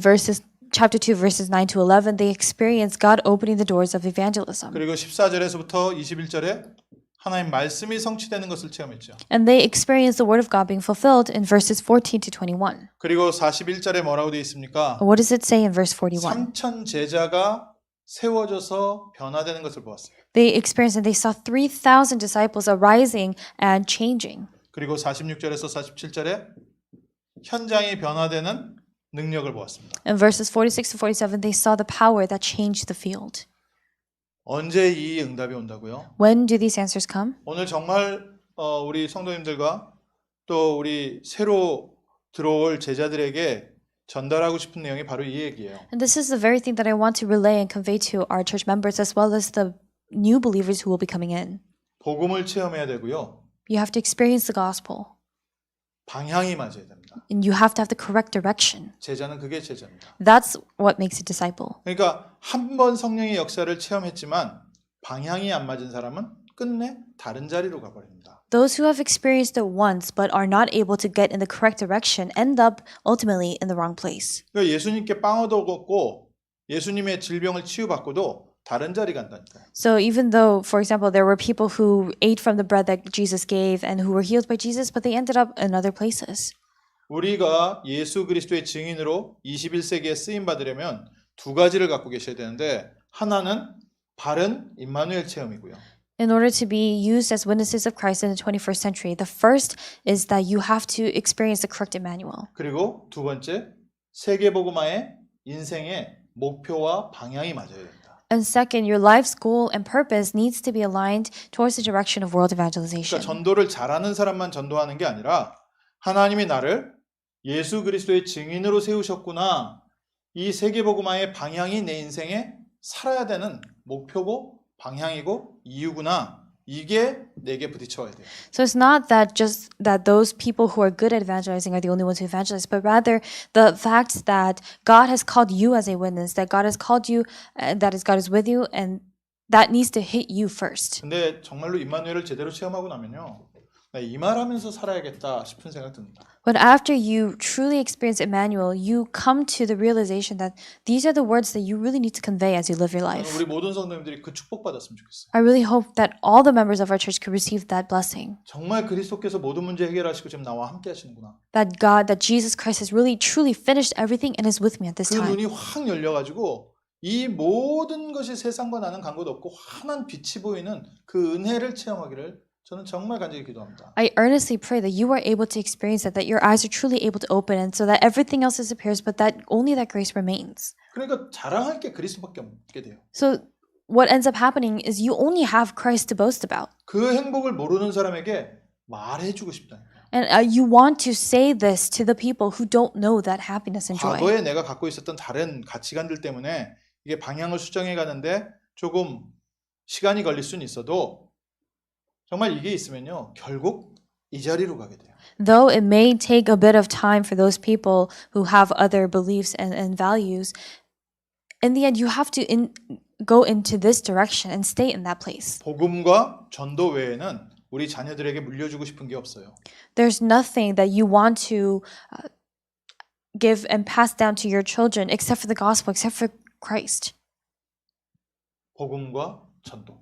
chapter 2 verses 9 to 11, they experienced God opening the doors of evangelism. 그리고 14절에서부터 21절에 하나님 말씀이 성취되는 것을 체험했죠. And they experienced the word of God being fulfilled in verses 14 to 21. 그리고 41절에 뭐라고 되어 있습니까? What does it say in verse 41? 3천 제자가 세워져서 변화되는 것을 보았어요. They experienced and they saw 3,000 disciples arising and changing. 그리고 46절에서 47절에 현장이 변화되는 능력을 보았습니다. In verses 46 to 47, they saw the power that changed the field. 언제 이 응답이 온다고요? When do these answers come? 오늘 정말 우리 성도님들과 또 우리 새로 들어올 제자들에게 전달하고 싶은 내용이 바로 이 얘기예요. And this is the very thing that I want to relay and convey to our church members as well as the new believers who will be coming in. 복음을 체험해야 되고요. You have to experience the gospel. 방향이 맞아야 됩니다. And you have to have the correct direction. 제자는 그게 제자입니다. That's what makes a disciple. 그러니까 한 번 성령의 역사를 체험했지만 방향이 안 맞은 사람은 끝내 다른 자리로 가버립니다. Those who have experienced it once but are not able to get in the correct direction end up ultimately in the wrong place. 그러니까 예수님께 빵 얻어먹고 예수님의 질병을 치유받고도 다른 자리 간다니까요. So even though, for example, there were people who ate from the bread that Jesus gave and who were healed by Jesus, but they ended up in other places. 우리가 예수 그리스도의 증인으로 21세기에 쓰임 받으려면 2가지를 갖고 계셔야 되는데 하나는 바른 임마누엘 체험이고요. In order to be used as witnesses of Christ in the 21st century, the first is that you have to experience the correct Emmanuel. 그리고 2번째 세계복음화의 인생의 목표와 방향이 맞아야 됩니다. And second, your life's goal and purpose needs to be aligned towards the direction of world evangelization. 그러니까 전도를 잘하는 사람만 전도하는 게 아니라 하나님이 나를 예수 그리스도의 증인으로 세우셨구나. 이 세계복음화의 방향이 내 인생에 살아야 되는 목표고 방향이고 이유구나. 이게 내게 부딪혀야 돼요. So it's not that just that those people who are good at evangelizing are the only ones who evangelize, but rather the fact that God has called you as a witness, that God has called you, that is God is with you, and that needs to hit you first. 근데 정말로 임마누엘을 제대로 체험하고 나면요. 나 이 말하면서 살아야겠다 싶은 생각 듭니다. But after you truly experience Emmanuel, you come to the realization that these are the words that you really need to convey as you live your life. 우리 모든 성도님들이 그 축복 받았으면 좋겠어요. I really hope that all the members of our church could receive that blessing. 정말 그리스도께서 모든 문제 해결하시고 지금 나와 함께 하시는구나. That God, that Jesus Christ has really truly finished everything and is with me at this 그 time. 눈이 확 열려가지고 이 모든 것이 세상과 나는 관계도 없고 환한 빛이 보이는 그 은혜를 체험하기를 저는 정말 간절히 기도합니다. I earnestly pray that you are able to experience that your eyes are truly able to open, and so that everything else disappears, but that only that grace remains. 그러니까 자랑할 게 그리스도밖에 없게 돼요. So what ends up happening is you only have Christ to boast about. 그 행복을 모르는 사람에게 말해주고 싶다니까. And you want to say this to the people who don't know that happiness and joy. 과거에 내가 갖고 있었던 다른 가치관들 때문에 이게 방향을 수정해 가는데 조금 시간이 걸릴 수는 있어도 정말 이게 있으면요. 결국 이 자리로 가게 돼요. Though it may take a bit of time for those people who have other beliefs and values, in the end, you have to go into this direction and stay in that place. 복음과 전도 외에는 우리 자녀들에게 물려주고 싶은 게 없어요. There's nothing that you want to give and pass down to your children except for the gospel, except for Christ. 복음과 전도.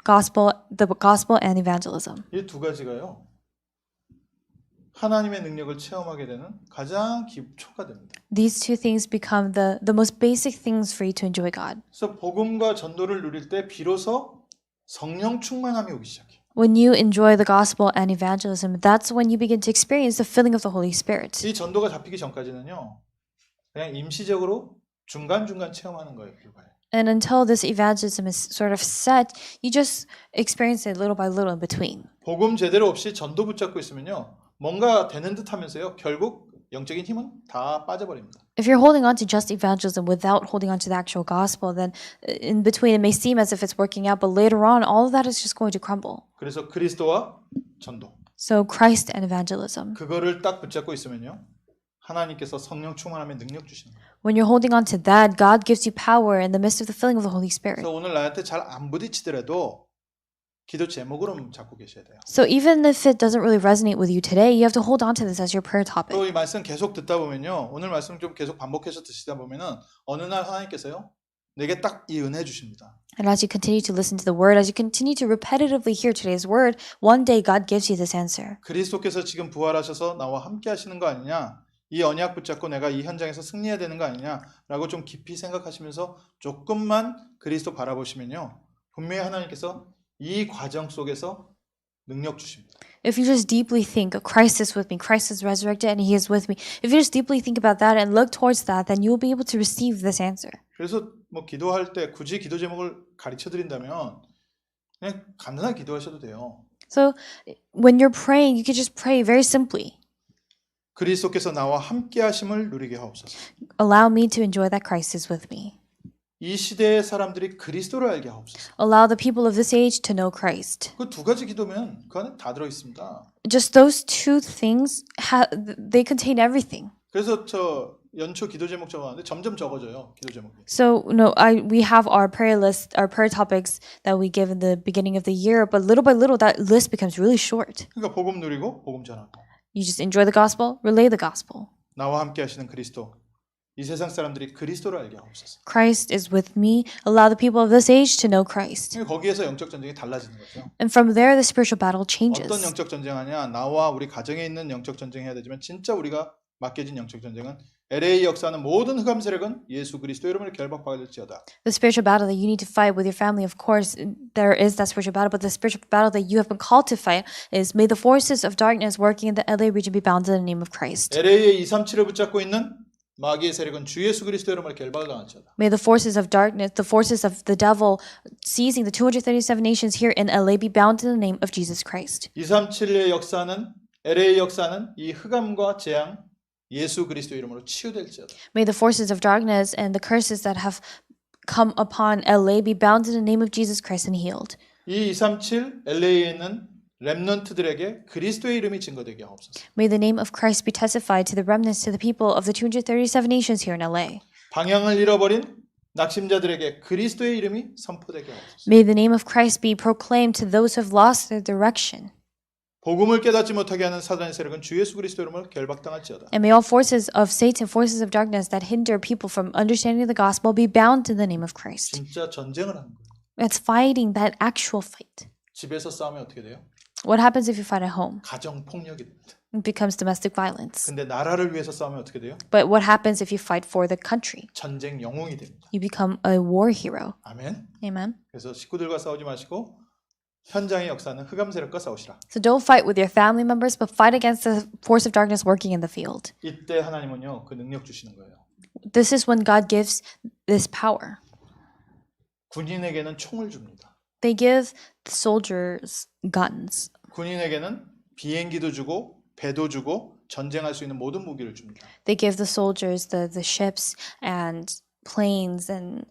The gospel and evangelism. 이 두 가지가요. 하나님의 능력을 체험하게 되는 가장 기초가 됩니다. These two things become the most basic things for you to enjoy God. 그래서 복음과 전도를 누릴 때 비로소 성령 충만함이 오기 시작해요. When you enjoy the gospel and evangelism, that's when you begin to experience the filling of the Holy Spirit. 이 전도가 잡히기 전까지는요. 그냥 임시적으로 중간중간 체험하는 거예요. 불과해요. And until this evangelism is sort of set, you just experience it little by little in between. 복음 제대로 없이 전도 붙잡고 있으면요. 뭔가 되는 듯 하면서요. 결국 영적인 힘은 다 빠져버립니다. If you're holding on to just evangelism without holding on to the actual gospel, then in between it may seem as if it's working out, but later on, all of that is just going to crumble. 그래서 그리스도와 전도. So Christ and evangelism. 그거를 딱 붙잡고 있으면요. 하나님께서 성령 충만함의 능력 주시는 거예요. When you're holding on to that, God gives you power in the midst of the filling of the Holy Spirit. 그래서 오늘 나한테 잘 안 부딪히더라도 기도 제목으로 잡고 계셔야 돼요. So even if it doesn't really resonate with you today, you have to hold on to this as your prayer topic. 또 이 말씀 계속 듣다 보면요. 오늘 말씀 좀 계속 반복해서 듣시다 보면은 어느 날 하나님께서요. 내게 딱 이 은혜 주십니다. And as you continue to listen to the word, as you continue to repetitively hear today's word, one day God gives you this answer. 그리스도께서 지금 부활하셔서 나와 함께 하시는 거 아니냐? 이 언약 붙잡고 내가 이 현장에서 승리해야 되는 거 아니냐라고 좀 깊이 생각하시면서 조금만 그리스도 바라보시면요. 분명히 하나님께서 이 과정 속에서 능력 주십니다. If you just deeply think, Christ is with me, Christ is resurrected and he is with me. If you just deeply think about that and look towards that, then you will be able to receive this answer. 그래서 뭐 기도할 때 굳이 기도 제목을 가르쳐 드린다면 그냥 간단하게 기도하셔도 돼요. So when you're praying, you can just pray very simply. 그리스도께서 나와 함께 하심을 누리게 하옵소서. Allow me to enjoy that Christ is with me. 이 시대의 사람들이 그리스도를 알게 하옵소서. Allow the people of this age to know Christ. 그 두 가지 기도면 그 안에 다 들어 있습니다. Just those two things, they contain everything. 그래서 저 연초 기도 제목 적어놨는데 점점 적어져요. 기도 제목이. So we have our prayer list, our prayer topics that we give in the beginning of the year, but little by little that list becomes really short. 그러니까 복음 누리고 복음 전하고. You just enjoy the gospel, relay the gospel. 나와 함께 하시는 그리스도. 이 세상 사람들이 그리스도를 알게 하옵소서. Christ is with me. Allow the people of this age to know Christ. 거기에서 영적 전쟁이 달라지는 거죠. And from there, the spiritual battle changes. 어떤 영적 전쟁하냐? 나와 우리 가정에 있는 영적 전쟁 해야 되지만 진짜 우리가 맡겨진 영적 전쟁은 LA 역사는 모든 흑암 세력은 예수 그리스도 이름으로 결박받을지어다. The spiritual battle that you need to fight with your family, of course, there is that spiritual battle, but the spiritual battle that you have been called to fight is may the forces of darkness working in the LA region be bound in the name of Christ. LA의 237을 붙잡고 있는 마귀의 세력은 주 예수 그리스도 이름으로 결박을 당할지어다. May the forces of darkness, the forces of the devil seizing the 237 nations here in LA be bound in the name of Jesus Christ. 237의 역사는 LA 역사는 이 흑암과 재앙 예수 그리스도 이름으로 치유될지어다. May the forces of darkness and the curses that have come upon LA be bound in the name of Jesus Christ and healed. 이 237 LA에 있는 렘넌트들에게 그리스도의 이름이 증거되게 하옵소서. May the name of Christ be testified to the remnants, to the people of the 237 nations here in LA. 방향을 잃어버린 낙심자들에게 그리스도의 이름이 선포되게 하옵소서. May the name of Christ be proclaimed to those who have lost their direction. 복음을 깨닫지 못하게 하는 사단의 세력은 주 예수 그리스도 이름으로 결박당할지어다. And may all forces of Satan, forces of darkness that hinder people from understanding the gospel be bound in the name of Christ. 진짜 전쟁을 하는 거예요. It's fighting that actual fight. 집에서 싸우면 어떻게 돼요? What happens if you fight at home? 가정 폭력이 됩니다. It becomes domestic violence. 근데 나라를 위해서 싸우면 어떻게 돼요? But what happens if you fight for the country? 전쟁 영웅이 됩니다. You become a war hero. 아멘. Amen. 그래서 식구들과 싸우지 마시고 현장의 역사는 흑암 세력과 싸우시라. So don't fight with your family members, but fight against the force of darkness working in the field. 이때 하나님은요 그 능력 주시는 거예요. This is when God gives this power. 군인에게는 총을 줍니다. They give the soldiers guns. 군인에게는 비행기도 주고 배도 주고 전쟁할 수 있는 모든 무기를 줍니다. They give the soldiers the ships and planes and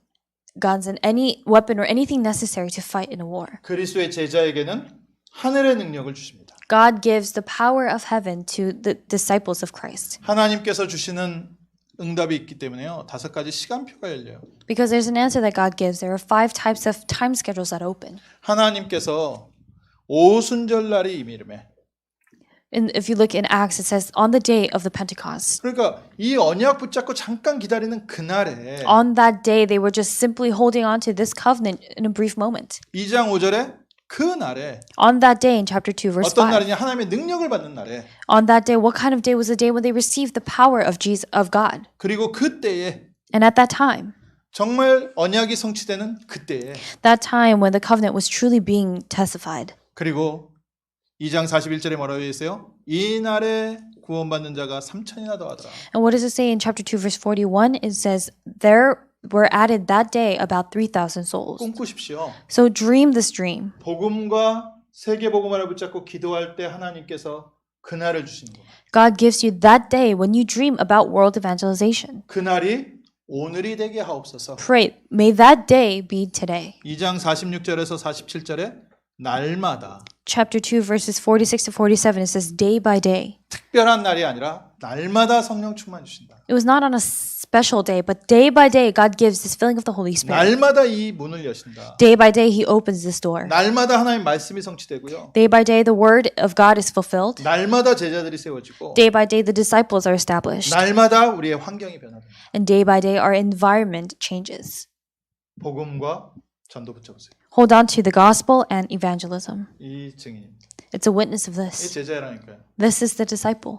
guns and any weapon or anything necessary to fight in a war. 그리스도의 제자에게는 하늘의 능력을 주십니다. God gives the power of heaven to the disciples of Christ. 하나님께서 주시는 응답이 있기 때문에요. 5가지 시간표가 열려요. Because there's an answer that God gives. There are 5 types of time schedules that open. 하나님께서 오순절날이 이미름에 And if you look in Acts, it says, on the day of the Pentecost. 그러니까 이 언약 붙잡고 잠깐 기다리는 그날에 On that day, they were just simply holding on to this covenant in a brief moment. 2장 5절에 그 날에 On that day, in chapter 2, verse 어떤 5. 날이냐 하나님의 능력을 받는 날에 On that day, what kind of day was the day when they received the power of God? 그리고 그때에 And at that time, 정말 언약이 성취되는 그때에 that time when the covenant was truly being testified. 그리고 2장 41절에 뭐라고 되어 있어요? 이 날에 구원받는 자가 3천이나 더하더라. And what does it say in chapter 2, verse 41? It says, there were added that day about 3,000 souls. 꿈꾸십시오. So dream this dream. 복음과 세계 복음화를 붙잡고 기도할 때 하나님께서 그날을 주시는 거예요. God gives you that day when you dream about world evangelization. 그날이 오늘이 되게 하옵소서. Pray, may that day be today. 2장 46절에서 47절에 날마다 Chapter 2, verses 46 to 47, it says, day by day. 특별한 날이 아니라 날마다 성령 충만 주신다. It was not on a special day, but day by day, God gives this filling of the Holy Spirit. 날마다 이 문을 여신다. Day by day, He opens this door. 날마다 하나님 말씀이 성취되고요. Day by day, the word of God is fulfilled. 날마다 제자들이 세워지고 Day by day, the disciples are established. 날마다 우리의 환경이 변화됩니다. And day by day, our environment changes. 복음과 전도 붙여보세요. Hold on to the gospel and evangelism. 이 증인입니다. It's a witness of 이 this. 제자라니까요. This is the disciple.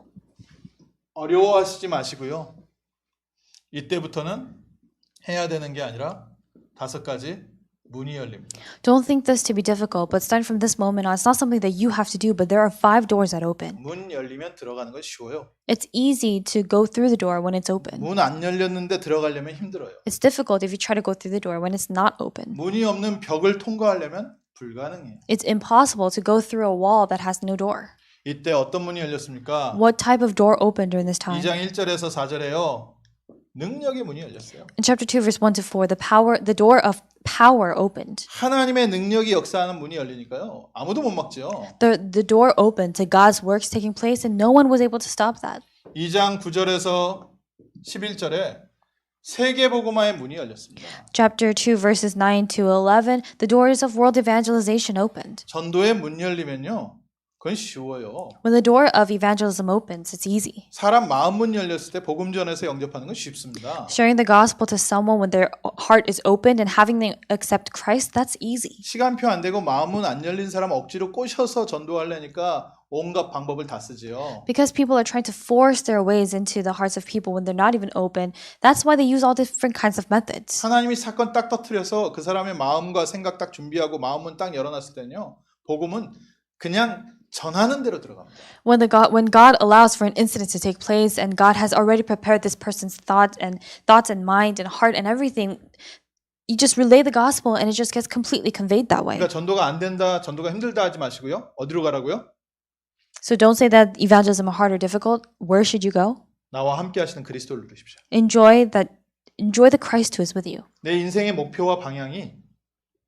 어려워하시지 마시고요. 이때부터는 해야 되는 게 아니라 5가지 문이 열립니다. Don't think this to be difficult, but starting from this moment on, it's not something that you have to do, but there are 5 doors that open. 문 열리면 들어가는 건 쉬워요. It's easy to go through the door when it's open. 문 안 열렸는데 들어가려면 힘들어요. It's difficult if you try to go through the door when it's not open. 문이 없는 벽을 통과하려면 불가능해요. It's impossible to go through a wall that has no door. 이때 어떤 문이 열렸습니까? What type of door opened during this time? 2장 1절에서 4절에요. 능력의 문이 열렸어요. In chapter 2, verse 1 to 4, the door of power opened. 하나님의 능력이 역사하는 문이 열리니까요. 아무도 못 막죠. The door opened to God's works taking place, and no one was able to stop that. 2장 9절에서 11절에 세계 복음화의 문이 열렸습니다. Chapter 2, verses 9 to 11, the doors of world evangelization opened. 전도의 문 열리면요. 그건 쉬워요. When the door of evangelism opens, it's easy. 사람 마음 문 열렸을 때 복음 전에서 영접하는 건 쉽습니다. Sharing the gospel to someone when their heart is opened and having them accept Christ, that's easy. 시간표 안 되고 마음 문 안 열린 사람 억지로 꼬셔서 전도하려니까 온갖 방법을 다 쓰지요. Because people are trying to force their ways into the hearts of people when they're not even open, that's why they use all different kinds of methods. 하나님이 사건 딱 터뜨려서 그 사람의 마음과 생각 딱 준비하고 마음 문 딱 열어놨을 때는요. 복음은 그냥 전하는 대로 들어갑니다. When God allows for an incident to take place and God has already prepared this person's thoughts and mind and heart and everything, you just relay the gospel and it just gets completely conveyed that way. 그러니까 전도가 안 된다, 전도가 힘들다 하지 마시고요. 어디로 가라고요? So don't say that evangelism is hard or difficult. Where should you go? 나와 함께 하시는 그리스도를 누리십시오. Enjoy the Christ who is with you. 내 인생의 목표와 방향이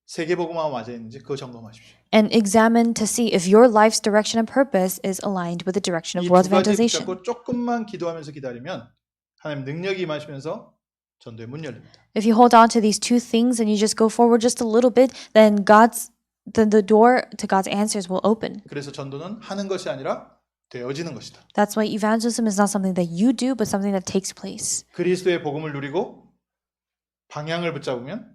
세계복음화와 맞아 있는지 그거 점검하십시오. And examine to see if your life's direction and purpose is aligned with the direction of 이 world 두 가지 evangelization. 붙잡고 조금만 기도하면서 기다리면 하나님 능력이 임하시면서 전도의 문 열립니다. If you hold on to these 2 things and you just go forward just a little bit, then the door to God's answers will open. 그래서 전도는 하는 것이 아니라 되어지는 것이다. That's why evangelism is not something that you do, but something that takes place. 그리스도의 복음을 누리고 방향을 붙잡으면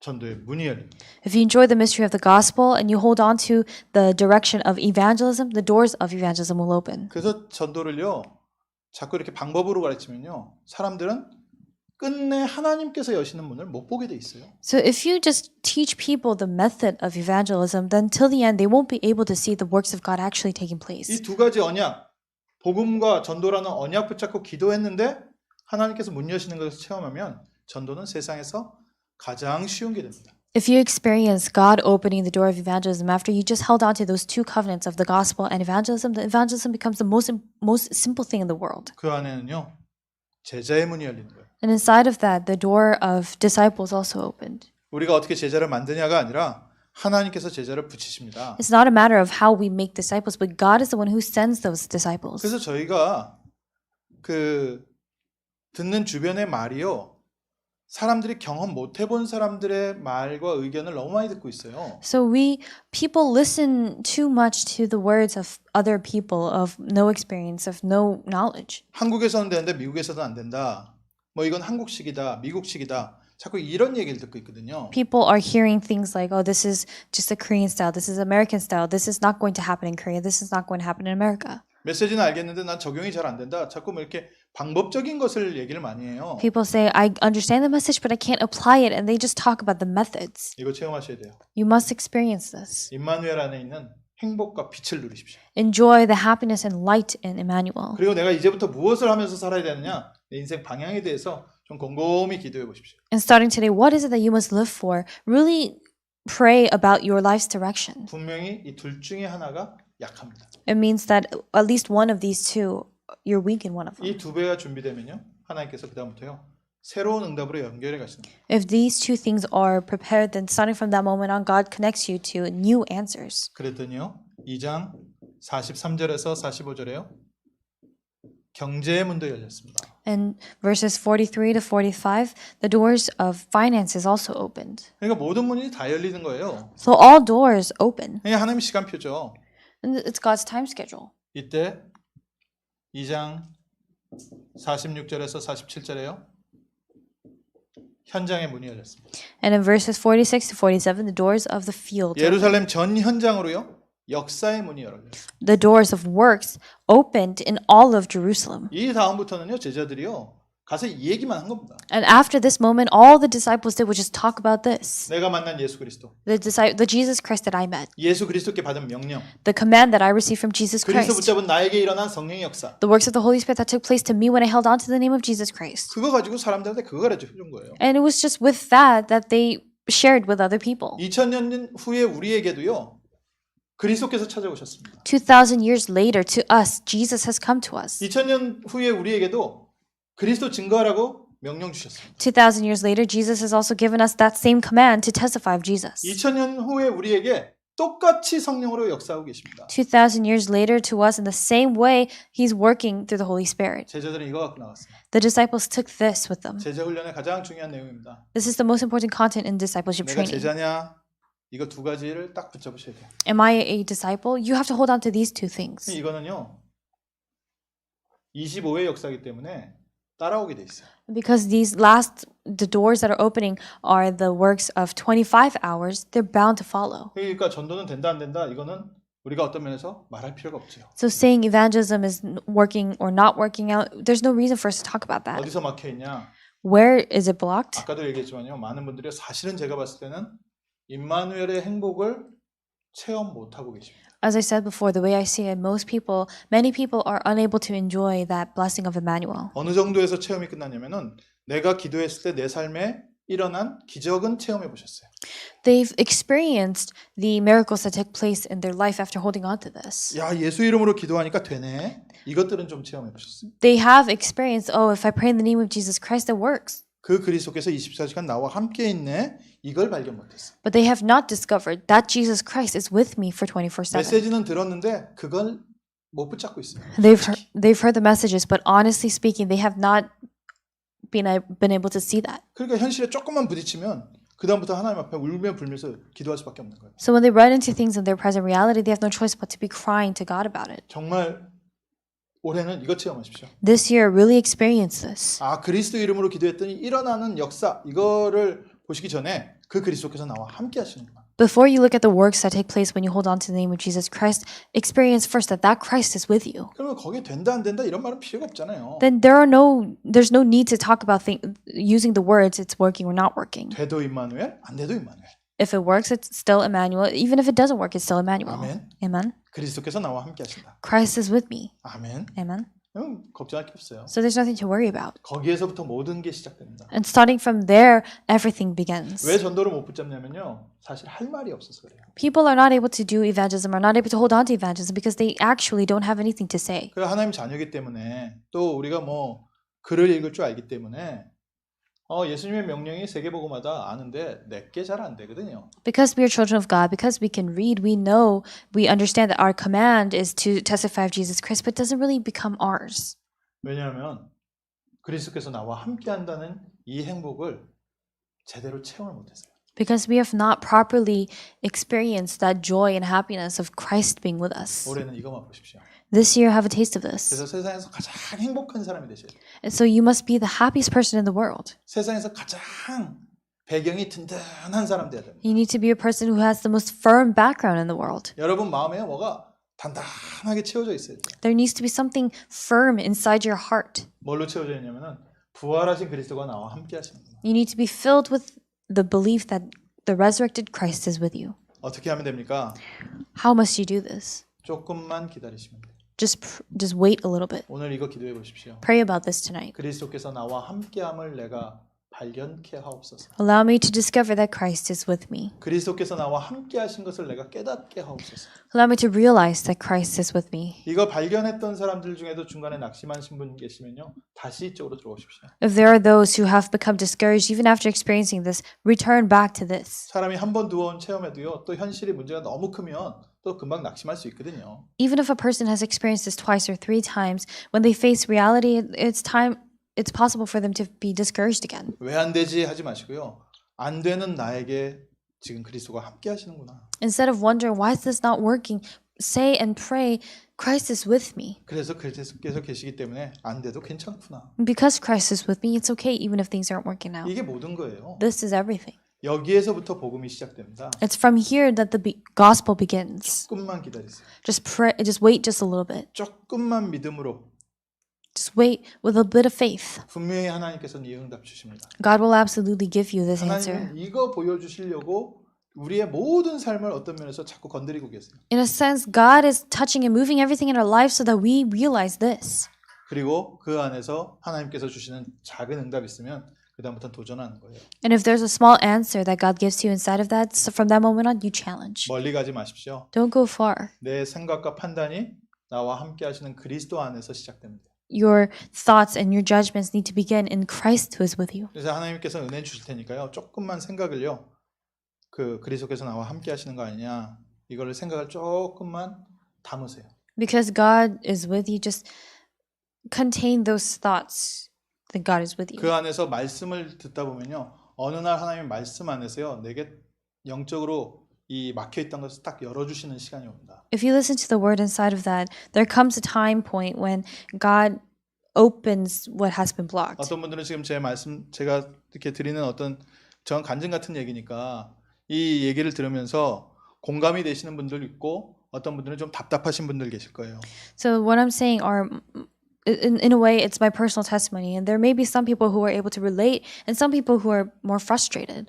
전도의 문이 열립니다. If you enjoy the mystery of the gospel and you hold on to the direction of evangelism, the doors of evangelism will open. 그래서 전도를요. 자꾸 이렇게 방법으로 가르치면요. 사람들은 끝내 하나님께서 여시는 문을 못 보게 돼 있어요. So if you just teach people the method of evangelism, then till the end they won't be able to see the works of God actually taking place. 이 두 가지 언약, 복음과 전도라는 언약 붙잡고 기도했는데 하나님께서 문 여시는 것을 체험하면 전도는 세상에서 가장 쉬운 게 됩니다. If you experience God opening the door of evangelism after you just held on to those two covenants of the gospel and evangelism, the evangelism becomes the most simple thing in the world. 그 안에는요. 제자의 문이 열리는 거예요. And inside of that, the door of disciples also opened. 우리가 어떻게 제자를 만드냐가 아니라 하나님께서 제자를 붙이십니다. It's not a matter of how we make disciples, but God is the one who sends those disciples. 그래서 저희가 그 듣는 주변의 말이요. 사람들이 경험 못 해본 사람들의 말과 의견을 너무 많이 듣고 있어요. So people listen too much to the words of other people of no experience, of no knowledge. 한국에서는 되는데 미국에서는 안 된다. 뭐 이건 한국식이다, 미국식이다. 자꾸 이런 얘기를 듣고 있거든요. People are hearing things like, oh, this is just a Korean style, this is American style, this is not going to happen in Korea, this is not going to happen in America. 메시지는 알겠는데 난 적용이 잘 안 된다. 자꾸 뭐 이렇게 방법적인 것을 얘기를 많이 해요. People say, I understand the message, but I can't apply it, and they just talk about the methods. 이거 체험하셔야 돼요. You must experience this. 임마누엘 안에 있는 행복과 빛을 누리십시오. Enjoy the happiness and light in Emmanuel. 그리고 내가 이제부터 무엇을 하면서 살아야 되느냐? 내 인생 방향에 대해서 좀 곰곰이 기도해 보십시오. And starting today, what is it that you must live for? Really pray about your life's direction. 분명히 이 둘 중에 하나가 약합니다. It means that at least one of these two, you're weak in one of them. 이 두 배가 준비되면요. 하나님께서 그다음부터요. 새로운 응답으로 연결해 가시는 거예요. If these two things are prepared, then starting from that moment on, God connects you to new answers. 그랬더니요. 2장 43절에서 45절에요. 경제의 문도 열렸습니다. And verses 43 to 45, the doors of finances also opened. 그러니까 모든 문이 다 열리는 거예요. So all doors open. 이게 하나님의 시간표죠. And it's God's time schedule. 이때 2장 46절에서 47절에요. 현장의 문이 열렸습니다. And in verses 46 to 47, the doors of the field, 예루살렘 전 현장으로요. 역사의 문이 열렸습니다. the doors of works opened in all of Jerusalem. 이 다음부터는요. 제자들이요. 가서 이 얘기만 한 겁니다. And after this moment, all the disciples did was just talk about this. 내가 만난 예수 그리스도. The Jesus Christ that I met. 예수 그리스도께 받은 명령. The command that I received from Jesus 그리스도 Christ. 붙잡은 나에게 일어난 성령의 역사. The works of the Holy Spirit that took place to me when I held on to the name of Jesus Christ. 그거 가지고 사람들한테 그거 가르쳐 준 거예요. And it was just with that they shared with other people. 2000년 후에 우리에게도요. 그리스도께서 찾아오셨습니다. 2,000 years later, to us, Jesus has come to us. 2000년 후에 우리에게도 그리스도 증거하라고 명령 주셨습니다. 2,000 years later, Jesus has also given us that same command to testify of Jesus. 2000년 후에 우리에게 똑같이 성령으로 역사하고 계십니다. 2,000 years later, to us, in the same way, He's working through the Holy Spirit. 제자들은 이거 갖고 나왔습니다. The disciples took this with them. 제자 훈련의 가장 중요한 내용입니다. This is the most important content in discipleship 내가 training. 제자냐? 이거 두 가지를 딱 붙잡으셔야 돼요. Am I a disciple? You have to hold on to these two things. 이거는요. 25의 역사이기 때문에 따라오게 돼 있어요. Because the doors that are opening are the works of 25 hours, they're bound to follow. 그러니까 전도는 된다 안 된다 이거는 우리가 어떤 면에서 말할 필요가 없죠. So saying evangelism is working or not working out, there's no reason for us to talk about that. 어디서 막혀 있냐? Where is it blocked? 아까도 얘기했지만요. 많은 분들이 사실은 제가 봤을 때는 임마누엘의 행복을 체험 못 하고 계십니다. As I said before, the way I see it, many people are unable to enjoy that blessing of Emmanuel. 어느 정도에서 체험이 끝나냐면은 내가 기도했을 때 내 삶에 일어난 기적은 체험해 보셨어요. They've experienced the miracles that took place in their life after holding on to this. 야, 예수 이름으로 기도하니까 되네. 이것들은 좀 체험해 보셨어요. They have experienced, oh, if I pray in the name of Jesus Christ, it works. 그 그리스도께서 24시간 나와 함께 있네. 이걸 발견 못했어요. But they have not discovered that Jesus Christ is with me for 24/7. 메시지는 들었는데 그걸 못 붙잡고 있어요. They've heard the messages, but honestly speaking, they have not been able to see that. 그러니까 현실에 조금만 부딪히면 그 다음부터 하나님 앞에 울며 불면서 기도할 수밖에 없는 거예요. So when they run into things in their present reality, they have no choice but to be crying to God about it. 정말 올해는 이거 체험하십시오. This year, really experience this. 아, 그리스도 이름으로 기도했더니 일어나는 역사 이거를 보시기 전에 그 그리스도께서 나와 함께 하시는 거예요. Before you look at the works that take place when you hold on to the name of Jesus Christ, experience first that Christ is with you. 그러면 거기에 된다 안 된다 이런 말은 필요가 없잖아요. Then there's no need to talk about using the words it's working or not working. 돼도 임마누엘, 안 돼도 임마누엘. If it works, it's still Emmanuel. Even if it doesn't work, it's still Emmanuel. 아멘. Amen. 그리스도께서 나와 함께 하신다. Christ is with me. 아멘. Amen. 걱정할 게 없어요. So there's nothing to worry about. 거기에서부터 모든 게 시작됩니다. And starting from there, everything begins. 왜 전도를 못 붙잡냐면요. 사실 할 말이 없어서 그래요. People are not able to do evangelism, are not able to hold on to evangelism because they actually don't have anything to say. 그 하나님 자녀이기 때문에 또 우리가 뭐 글을 읽을 줄 알기 때문에 예수님의 명령이 세계복음하다 아는데 내게 잘 안 되거든요. Because we are children of God, because we can read, we know, we understand that our command is to testify of Jesus Christ, but it doesn't really become ours. 왜냐하면 그리스도께서 나와 함께한다는 이 행복을 제대로 체험을 못했어요. Because we have not properly experienced that joy and happiness of Christ being with us. 올해는 이거만 보십시오. This year, have a taste of this. 그래서 세상에서 가장 행복한 사람이 되셔야 돼요. And so you must be the happiest person in the world. 세상에서 가장 배경이 든든한 사람 돼야 됩니다. You need to be a person who has the most firm background in the world. 여러분 마음에 뭐가 단단하게 채워져 있어야 돼요. There needs to be something firm inside your heart. 뭘로 채워져 있냐면은 부활하신 그리스도가 나와 함께 하시는구나. You need to be filled with the belief that the resurrected Christ is with you. 어떻게 하면 됩니까? How must you do this? 조금만 기다리시면 돼요. Just wait a little bit. 오늘 이거 기도해 보십시오. Pray about this tonight. 그리스도께서 나와 함께함을 내가 발견케 하옵소서. Allow me to discover that Christ is with me. 그리스도께서 나와 함께하신 것을 내가 깨닫게 하옵소서. Allow me to realize that Christ is with me. 이거 발견했던 사람들 중에도 중간에 낙심하신 분 계시면요, 다시 이쪽으로 들어오십시오. If there are those who have become discouraged even after experiencing this, return back to this. 사람이 한 번 두 번 체험해도요, 또 현실이 문제가 너무 크면 또 금방 낙심할 수 있거든요. Even if a person has experienced this twice or three times, when they face reality, it's possible for them to be discouraged again. 왜 안 되지 하지 마시고요. 안 되는 나에게 지금 그리스도가 함께 하시는구나. Instead of wondering, why is this not working? Say and pray, Christ is with me. 그래서 그리스도께서 계시기 때문에 안 돼도 괜찮구나. Because Christ is with me, it's okay even if things aren't working out. 이게 모든 거예요. This is everything. 여기에서부터 복음이 시작됩니다. It's from here that the gospel begins. 조금만 기다리세요. Just pray, just wait just a little bit. 조금만 믿음으로 Just wait with a bit of faith. 분명히 하나님께서는 이 응답 주십니다. God will absolutely give you this answer. 하나님은 이거 보여주시려고 우리의 모든 삶을 어떤 면에서 자꾸 건드리고 계세요. In a sense, God is touching and moving everything in our lives so that we realize this. 그리고 그 안에서 하나님께서 주시는 작은 응답이 있으면 그 다음부터는 도전하는 거예요. And if there's a small answer that God gives you inside of that, so from that moment on, you challenge. 멀리 가지 마십시오. Don't go far. 내 생각과 판단이 나와 함께 하시는 그리스도 안에서 시작됩니다. Your thoughts and your judgments need to begin in Christ who is with you. 그래서 하나님께서 은혜 주실 테니까요. 조금만 생각을요. 그리스도께서 나와 함께 하시는 거 아니냐. 이거를 생각을 조금만 담으세요. Because God is with you, just contain those thoughts that God is with you. 그 안에서 말씀을 듣다 보면요. 어느 날 하나님의 말씀 안에서요. 내게 영적으로 이 막혀있던 것을 딱 열어주시는 시간이 옵니다. If you listen to the word inside of that, there comes a time point when God opens what has been blocked. 어떤 분들은 지금 제가 이렇게 드리는 어떤 전 간증 같은 얘기니까 이 얘기를 들으면서 공감이 되시는 분들 있고 어떤 분들은 좀 답답하신 분들 계실 거예요. So what I'm saying are, in a way, it's my personal testimony, and there may be some people who are able to relate, and some people who are more frustrated.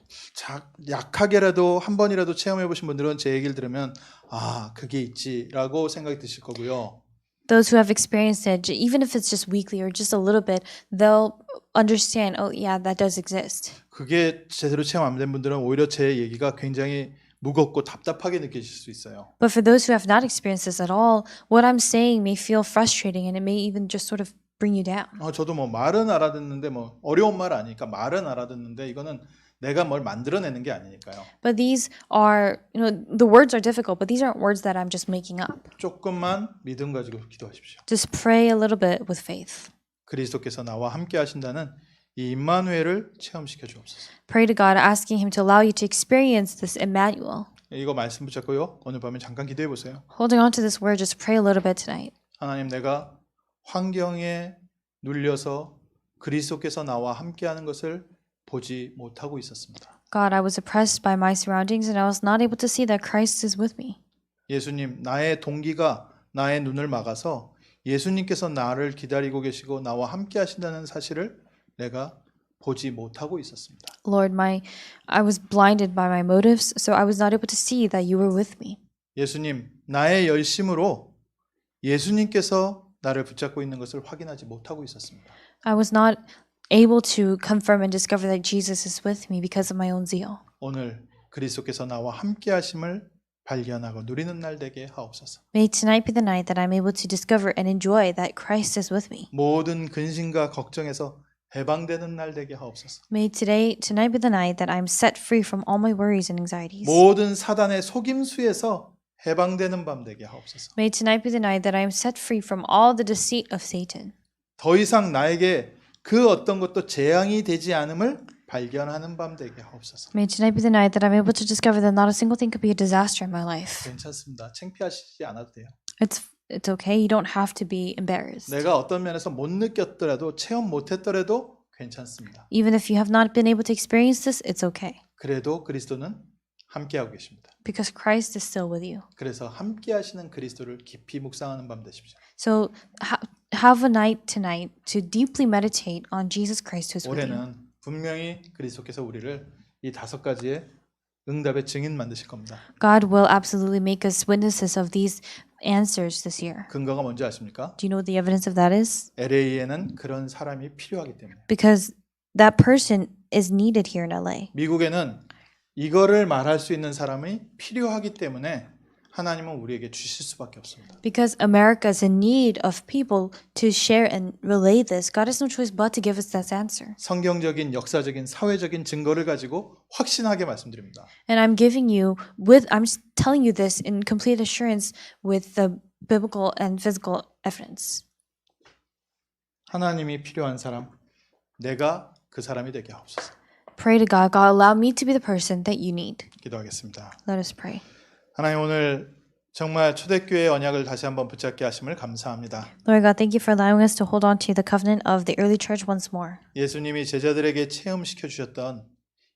약하게라도 한 번이라도 체험해 보신 분들은 제 얘기를 들으면 아, 그게 있지라고 생각이 드실 거고요. Those who have experienced it, even if it's just weekly or just a little bit, they'll understand, oh yeah, that does exist. 그게 제대로 체험 안 된 분들은 오히려 제 얘기가 굉장히 무겁고 답답하게 느껴질 수 있어요. But for those who have not experienced this at all, what I'm saying may feel frustrating and it may even just sort of bring you down. 저도 뭐 말은 알아듣는데 뭐 어려운 말 아니까 말은 알아듣는데 이거는 내가 뭘 만들어내는 게 아니니까요. But these are, the words are difficult, but these aren't words that I'm just making up. 조금만 믿음 가지고 기도하십시오. Just pray a little bit with faith. 그리스도께서 나와 함께 하신다는 이 임마누엘을 체험시켜 주옵소서. Pray to God, asking Him to allow you to experience this Emmanuel. 이거 말씀 붙잡고요. 오늘 밤에 잠깐 기도해 보세요. Holding on to this word, just pray a little bit tonight. 하나님, 내가 환경에 눌려서 그리스도께서 나와 함께하는 것을 보지 못하고 있었습니다. God, I was oppressed by my surroundings and I was not able to see that Christ is with me. 예수님, 나의 동기가 나의 눈을 막아서 예수님께서 나를 기다리고 계시고 나와 함께 하신다는 사실을 내가 보지 못하고 있었습니다. Lord, I was blinded by my motives, so I was not able to see that you were with me. 예수님, 나의 열심으로 예수님께서 나를 붙잡고 있는 것을 확인하지 못하고 있었습니다. I was not able to confirm and discover that Jesus is with me because of my own zeal. 오늘 그리스도께서 나와 함께 하심을 발견하고 누리는 날 되게 하옵소서. May tonight be the night that I'm able to discover and enjoy that Christ is with me. 모든 근심과 걱정에서 해방되는 날 되게 하옵소서. May tonight be the night that I'm set free from all my worries and anxieties. 모든 사단의 속임수에서 해방되는 밤 되게 하옵소서. May tonight be the night that I'm set free from all the deceit of Satan. 더 이상 나에게 그 어떤 것도 재앙이 되지 않음을 발견하는 밤 되게 하옵소서. May tonight be the night that I'm able to discover that not a single thing could be a disaster in my life. 괜찮습니다. 창피하시지 않아도 돼요. It's okay. You don't have to be embarrassed. 내가 어떤 면에서 못 느꼈더라도 체험 못했더라도 괜찮습니다. Even if you have not been able to experience this, it's okay. 그래도 그리스도는 함께하고 계십니다. Because Christ is still with you. 그래서 함께하시는 그리스도를 깊이 묵상하는 밤 되십시오. So have a night tonight to deeply meditate on Jesus Christ who's with you. 올해는 분명히 그리스도께서 우리를 이 5가지의 응답의 증인 만드실 겁니다. God will absolutely make us witnesses of these answers this year. 근거가 뭔지 아십니까? Do you know what the evidence of that is? LA에는 그런 사람이 필요하기 때문에. Because that person is needed here in LA. 미국에는 이거를 말할 수 있는 사람이 필요하기 때문에 하나님은 우리에게 주실 수밖에 없습니다. Because America is in need of people to share and relay this, God has no choice but to give us that answer. 성경적인, 역사적인, 사회적인 증거를 가지고 확신하게 말씀드립니다. And I'm telling you this in complete assurance with the biblical and physical evidence. 하나님이 필요한 사람, 내가 그 사람이 되게 하옵소서. Pray to God. God, allow me to be the person that you need. 기도하겠습니다. Let us pray. 하나님 오늘 정말 초대교회의 언약을 다시 한번 붙잡게 하심을 감사합니다. Lord God, thank you for allowing us to hold on to the covenant of the early church once more. 예수님이 제자들에게 체험시켜 주셨던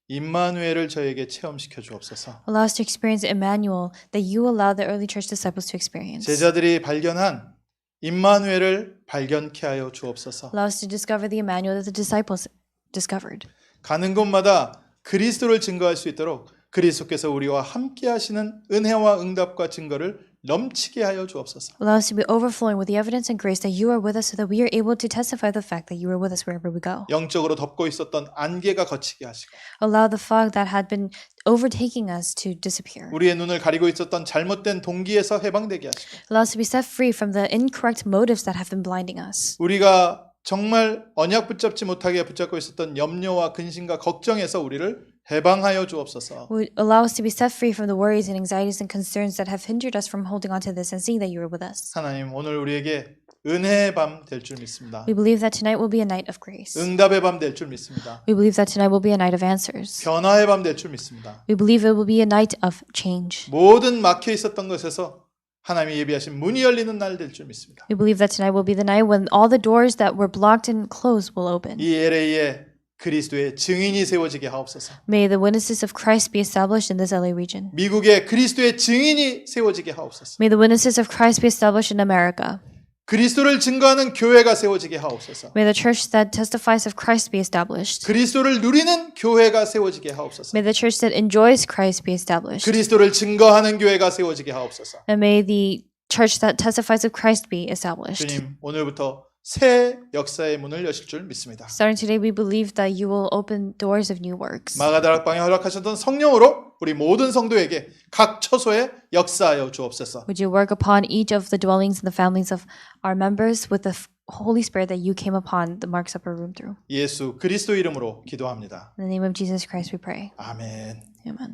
임마누엘을 저에게 체험시켜 주옵소서. Allow us to experience Emmanuel that you allow the early church disciples to experience. 제자들이 발견한 임마누엘을 발견케 하여 주옵소서. Allow us to discover the Emmanuel that the disciples discovered. 가는 곳마다 그리스도를 증거할 수 있도록 그리스도께서 우리와 함께 하시는 은혜와 응답과 증거를 넘치게 하여 주옵소서. Allow us to be overflowing with the evidence and grace that you are with us so that we are able to testify the fact that you are with us wherever we go. 영적으로 덮고 있었던 안개가 걷히게 하시고 Allow the fog that had been overtaking us to disappear. 우리의 눈을 가리고 있었던 잘못된 동기에서 해방되게 하시고 Allow us to be set free from the incorrect motives that have been blinding us. 우리가 정말 언약 붙잡지 못하게 붙잡고 있었던 염려와 근심과 걱정에서 우리를 해방하여 주옵소서. Allow us to be set free from the worries and anxieties and concerns that have hindered us from holding on to this and seeing that you are with us. 하나님 오늘 우리에게 은혜의 밤 될 줄 믿습니다. We believe that tonight will be a night of grace. 응답의 밤 될 줄 믿습니다. We believe that tonight will be a night of answers. 변화의 밤 될 줄 믿습니다. We believe it will be a night of change. 모든 막혀 있었던 것에서 하나님이 예비하신 문이 열리는 날 될 줄 믿습니다. We believe that tonight will be the night when all the doors that were blocked and closed will open. 이 LA에 그리스도의 증인이 세워지게 하옵소서. May the witnesses of Christ be established in this LA region. 미국에 그리스도의 증인이 세워지게 하옵소서. May the witnesses of Christ be established in America. 그리스도를 증거하는 교회가 세워지게 하옵소서. May the church that testifies of Christ be established. 그리스도를 누리는 교회가 세워지게 하옵소서. May the church that enjoys Christ be established. 그리스도를 증거하는 교회가 세워지게 하옵소서. And may the church that testifies of Christ be established. 주님, 오늘부터 새 역사의 문을 여실 줄 믿습니다. Starting today, we believe that you will open doors of new works. 마가다락방에 허락하셨던 성령으로 우리 모든 성도에게 각 처소에 역사하여 주옵소서. Would you work upon each of the dwellings and the families of our members with the Holy Spirit that you came upon the Mark's Upper Room through? 예수 그리스도 이름으로 기도합니다. In the name of Jesus Christ we pray. 아멘. Amen.